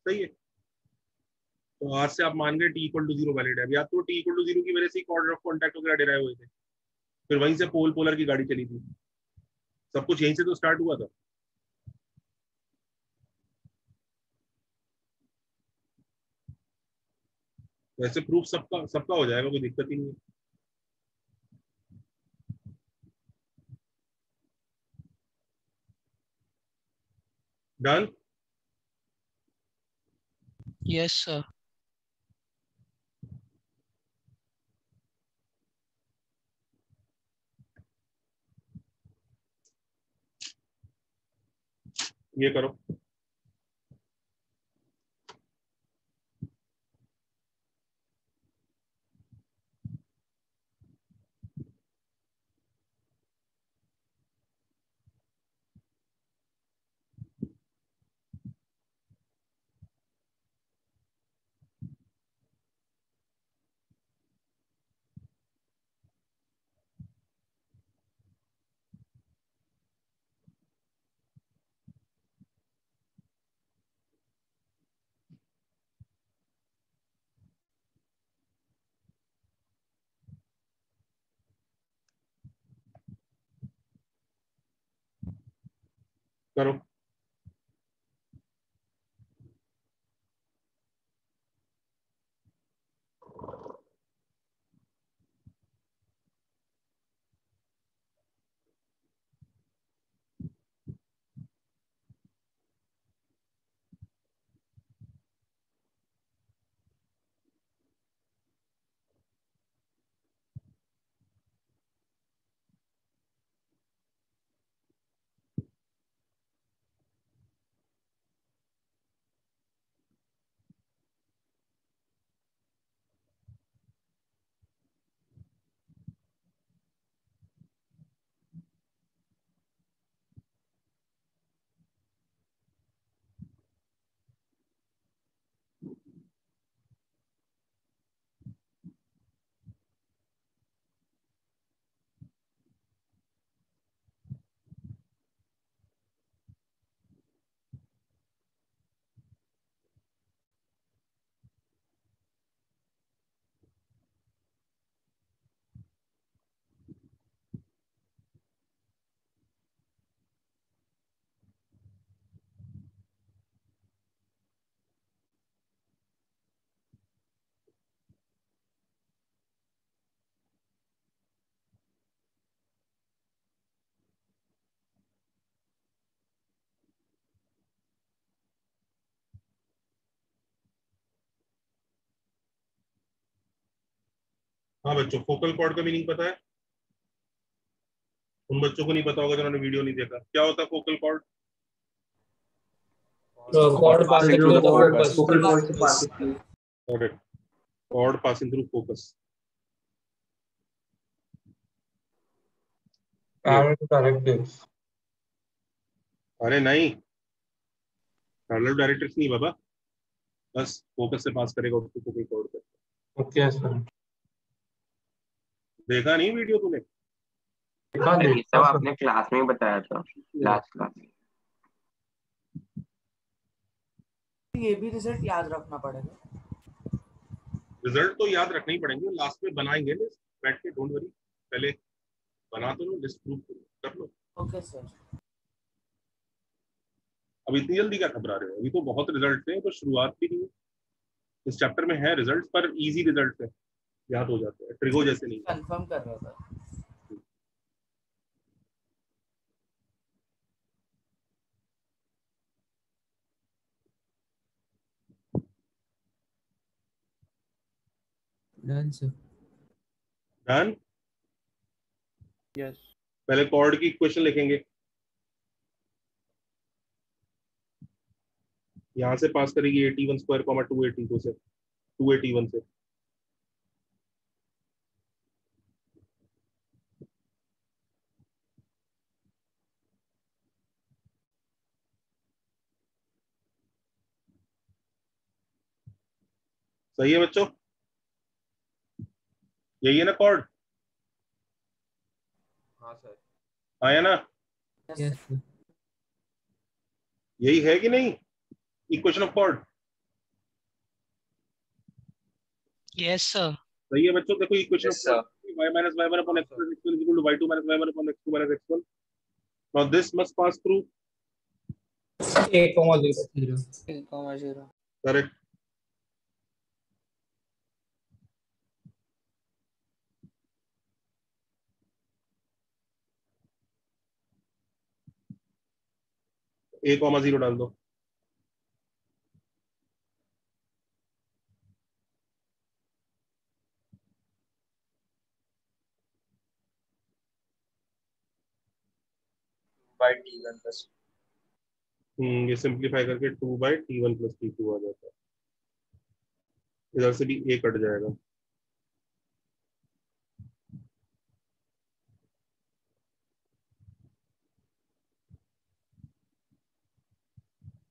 सही है. तो आज से आप मान गए T इक्वल टू 0 वैलिड है. या तो T इक्वल टू 0 की वजह से ऑर्डर ऑफ कॉन्टैक्ट वगैरह डिराइव हुए थे. फिर वहीं से पोल पोलर की गाड़ी चली थी. सब कुछ यहीं से तो स्टार्ट हुआ था. वैसे प्रूफ सबका हो जाएगा, कोई दिक्कत ही नहीं है. डन. Yes sir. ये करो, करो। हाँ बच्चों, फोकल कॉर्ड का मीनिंग पता है? उन बच्चों को नहीं पता होगा जिन्होंने वीडियो नहीं देखा। क्या होता है focal cord? Cord passing through the focus. Correct, cord passing through focus. Directives. अरे नहीं, पैरेलल डायरेक्ट्रिक्स नहीं बाबा, बस फोकस से पास करेगा उसको फोकल कॉर्ड कर। Okay sir. देखा नहीं वीडियो तूने? ये सब आपने क्लास में ही बताया था, लास्ट क्लास। ये भी रिजल्ट याद रखना पड़ेगा। रिजल्ट तो याद रखने ही पड़ेंगे, लास्ट में बनाएंगे लिस्ट बैठ के, डोंट वरी। पहले बना तो लो, लिस्ट प्रूव कर लो। Okay sir. अब इतनी जल्दी क्या घबरा रहे हो? अभी तो बहुत रिजल्ट है, तो शुरुआत भी नहीं है। इस चैप्टर में है रिजल्ट, पर इजी रिजल्ट है, याद हो जाते हैं, ट्रिगो जैसे नहीं। कंफर्म कर रहा था। Done sir. डन। यस। पहले कॉर्ड की इक्वेशन लिखेंगे, यहाँ से पास करेगी 81 स्क्वायर कॉमा 282 से, 281 से। सही है बच्चों? यही है ना कॉर्ड? हाँ सर। आया ना? Yes sir. यही है कि नहीं equation of chord? Yes sir. सही है बच्चों? देखो equation of Yes, chord, y minus y1 upon x plus x1 is equal to y2 minus y1 upon x2 minus x1. Now this must pass through 1,0. 1,0. correct. a comma 0 डाल दो। By T1 plus ये simplify करके 2/t1 + t2 आ जाता है। इधर से भी a cut जाएगा,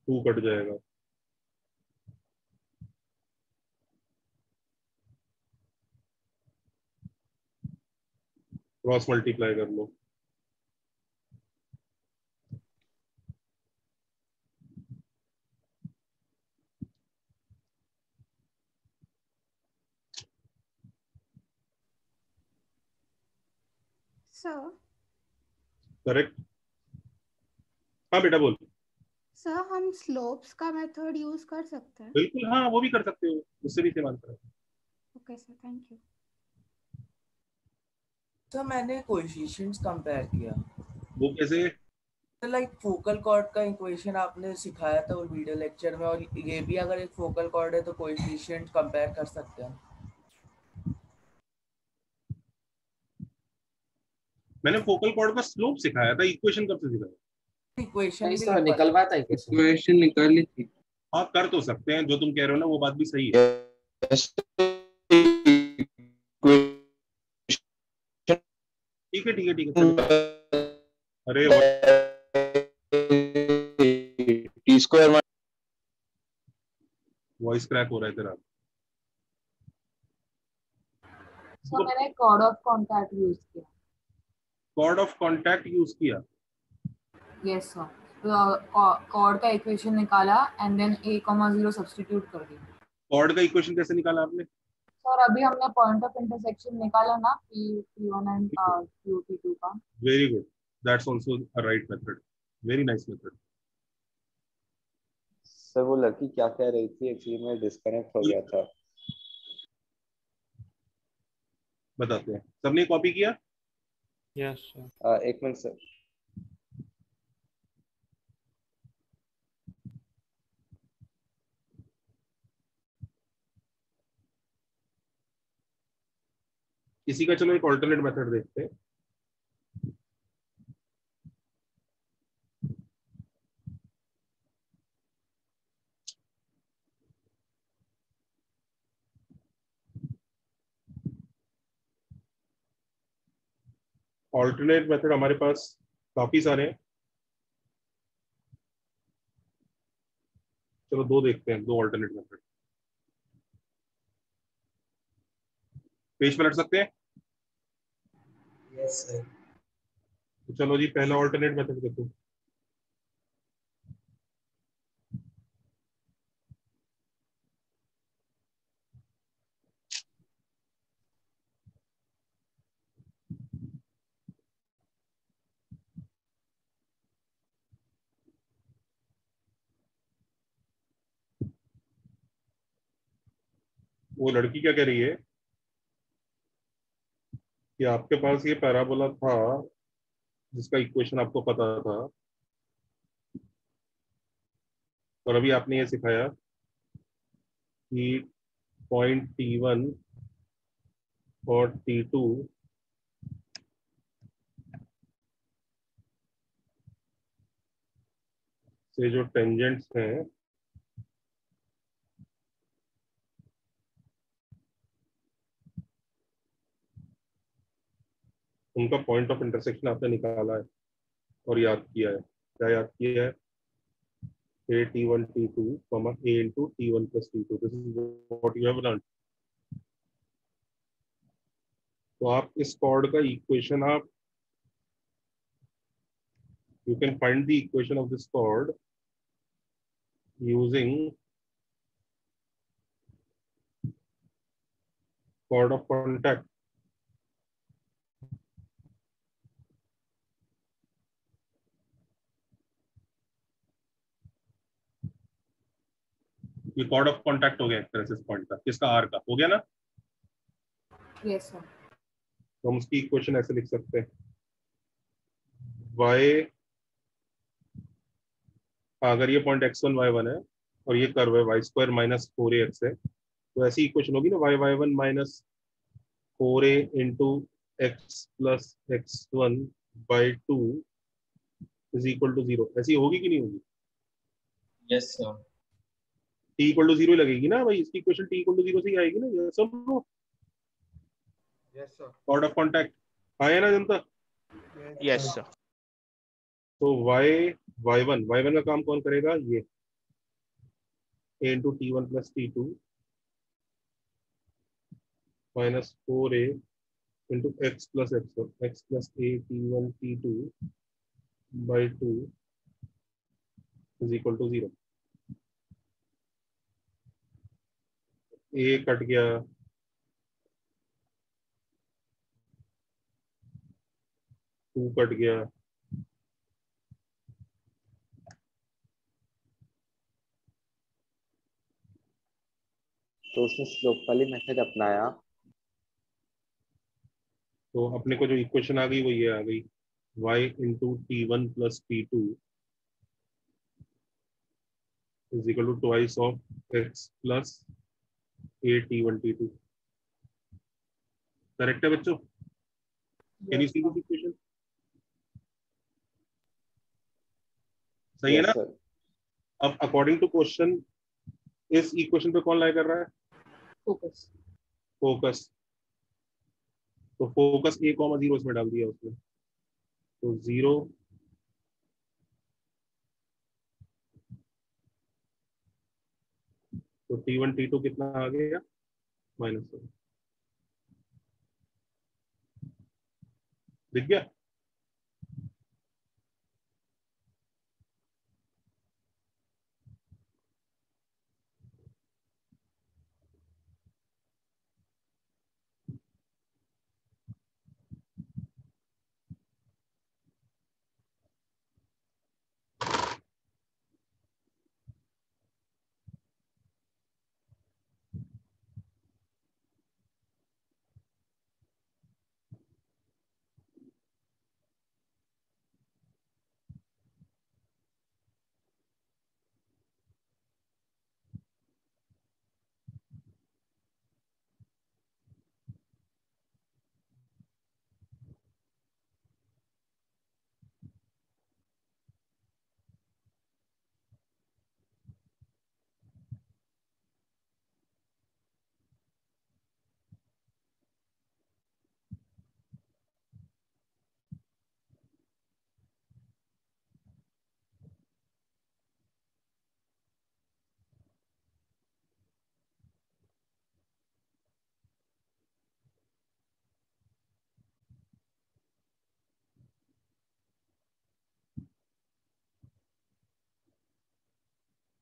टू कट जाएगा, क्रॉस मल्टीप्लाई कर लो, सर करेक्ट। हाँ बेटा बोल। सर हम स्लोप्स का मेथड यूज कर सकते हैं? बिल्कुल हाँ, वो भी कर सकते हो, उससे भी सेम आंसर है। Okay sir, thank you. तो मैंने कोएफिशिएंट्स कंपेयर किया। वो कैसे? लाइक फोकल कॉर्ड का इक्वेशन आपने सिखाया था वो वीडियो लेक्चर में, और ये भी अगर एक फोकल कॉर्ड है तो कोएफिशिएंट कंपेयर कर सकते हैं। मैंने फोकल कॉर्ड का स्लोप सिखाया था, इक्वेशन कब से सिखाया? इक्वेशन नहीं भी सर, निकलवाता है कैसे? इक्वेशन निकाली थी। हाँ कर तो सकते हैं, जो तुम कह रहे हो ना वो बात भी सही है। ठीक है ठीक है ठीक है। अरे t² वॉइस क्रैक हो रहा है तेरा। तो मैंने कॉर्ड ऑफ कॉन्टैक्ट यूज किया। कॉर्ड ऑफ कॉन्टैक्ट यूज किया? यस सर, कॉर्ड का इक्वेशन निकाला एंड देन a,0 सब्स्टिट्यूट कर दिया। कॉर्ड का इक्वेशन कैसे निकाला आपने? सर अभी हमने पॉइंट ऑफ इंटरसेक्शन निकाला ना, P1 एंड Q2 का। Very good, that's also a right method, very nice method. Sir वो लड़की क्या कह रही थी, एक्चुअली मैं डिस्कनेक्ट हो गया था। बताते हैं, सबने कॉपी किया? Yes sir. एक मिनट सर। इसी का चलो एक ऑल्टरनेट मेथड देखते हैं। ऑल्टरनेट मेथड हमारे पास काफी सारे हैं, चलो दो देखते हैं, दो ऑल्टरनेट मेथड। पेज पलट सकते हैं? Yes sir. तो चलो जी, पहला ऑल्टरनेट मेथड देखो। वो लड़की क्या कह रही है कि आपके पास ये पैराबोला था जिसका इक्वेशन आपको पता था, और अभी आपने ये सिखाया कि पॉइंट T1 और T2 से जो टेंजेंट्स हैं उनका पॉइंट ऑफ इंटरसेक्शन आपने निकाला है और याद किया है। क्या याद किया है? a(T1 T2, a into T1 plus T2, this is what you have learned। तो आप इस कॉर्ड का इक्वेशन आप you can find the equation of this chord using chord of contact। ये कॉर्ड ऑफ कॉन्टैक्ट हो गया एक तरह से इस पॉइंट का, किसका? आर का हो गया ना। Yes sir. तो हम उसकी इक्वेशन ऐसे लिख सकते हैं, y अगर ये पॉइंट x1 y1 है और ये कर्व है y² माइनस 4ax है, तो ऐसी इक्वेशन होगी ना, y1 minus 4a into x plus x1 by 2 is equal to 0। ऐसी होगी कि नहीं होगी? Yes sir. t equal to 0 लगेगी ना भाई, इसकी इक्वेशन t इक्वल टू 0 से ही आएगी ना। ये सब no yes sir. Chord of contact आया ना जनता। Yes sir. तो y1 का काम कौन करेगा, ये a into t1 plus t2 minus 4a into x plus a t1 t2 by 2 is equal to 0। a cut गया, टू कट गया, तो उसने स्लोप वाली मेथड अपनाया। तो अपने को जो इक्वेशन आ गई वो ये आ गई, y into t1 plus t2 is equal to twice of x plus a t1 t2। Correct है बच्चों? Can you see this equation? सही है ना? अब अकॉर्डिंग टू क्वेश्चन इस इक्वेशन पे कौन लाई कर रहा है? फोकस। फोकस। तो फोकस a कॉमा 0 इसमें डाल दिया उसने, तो 0 तो t1 t2 कितना आ गया, -1। दिख गया?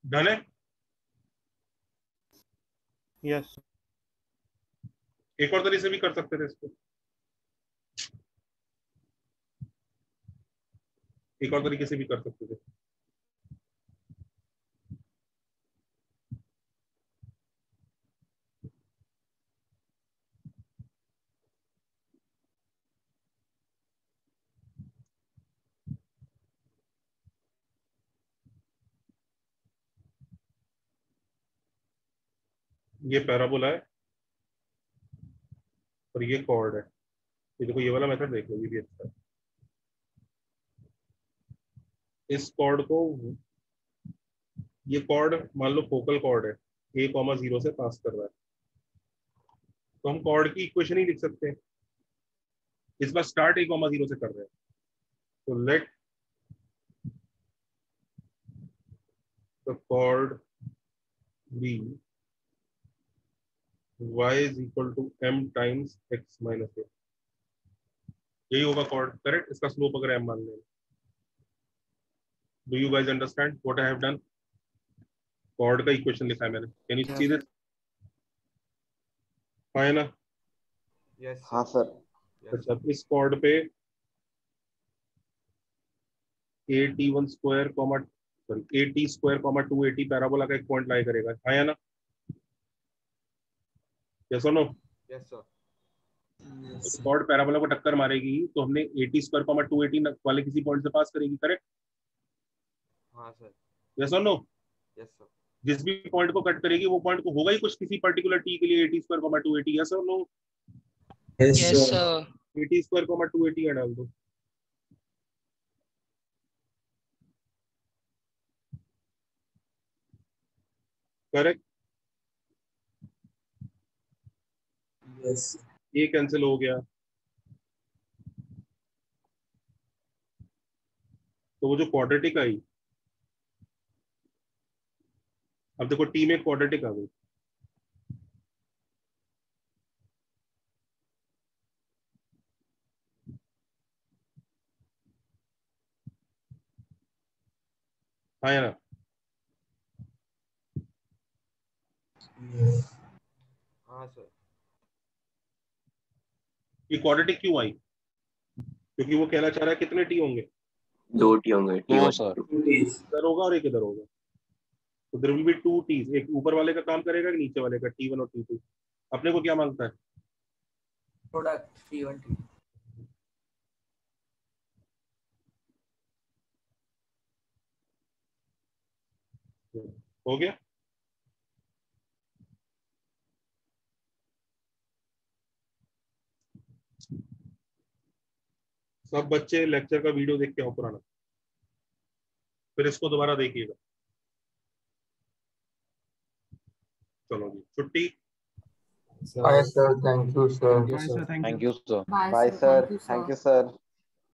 डन है? यस। एक और तरीके से भी कर सकते थे इसको, एक और तरीके से भी कर सकते थे। ये पैराबोला है और ये कॉर्ड है। ये देखो, ये वाला मेथड देख लो, ये भी अच्छा है। इस कॉर्ड को, ये कॉर्ड मान लो फोकल कॉर्ड है, a कॉमा 0 से पास कर रहा है, तो हम कॉर्ड की इक्वेशन ही लिख सकते हैं। इस बार स्टार्ट a कॉमा 0 से कर रहे हैं, तो let the chord be y is equal to m times x minus a। यही होगा कॉर्ड, करेक्ट? इसका स्लोप अगर m मान लें। Do you guys understand what I have done? Chord का इक्वेशन लिखा है मैंने, कैन यू सी दिस? है ना? यस हाँ सर। अच्छा, इस कॉर्ड पे at1 square comma sorry at square comma 280 parabola का एक पॉइंट लाई करेगा, है ना? यस और no? Yes sir. Chord parabola को टक्कर मारेगी तो हमने 80 स्क्वायर कॉमा 280 वाले किसी पॉइंट से पास करेगी, करेक्ट? हाँ सर। यस और नो? Yes sir. जिस भी पॉइंट को कट करेगी वो पॉइंट को होगा ही कुछ किसी पर्टिकुलर टी के लिए 80 स्क्वायर कॉमा 280। यस और no? Yes sir. 80 square comma 280 डाल दो। करेक्ट, यस ये कैंसिल हो गया, तो वो जो क्वाड्रेटिक आई, अब देखो टी में क्वाड्रेटिक आ गई, हाँ या ना? हाँ सर। ये क्वाड्रेटिक क्यों आई? क्योंकि वो कहना चाह रहा है कितने टी होंगे, 2 टी होंगे, दो T1 सर। इधर होगा और एक इधर होगा, तो देयर विल बी 2 टीज, एक ऊपर वाले का काम करेगा कि नीचे वाले का, T1 और T2। अपने को क्या मांगता है? Product T1 T2। हो गया? सब बच्चे लेक्चर का वीडियो देख के आओ पुराना, फिर इसको दोबारा देखिएगा। चलो जी, छुट्टी। Bye sir, thank you sir. Bye sir, thank thank you. You sir. Bye bye sir, sir, thank you thank sir. You sir.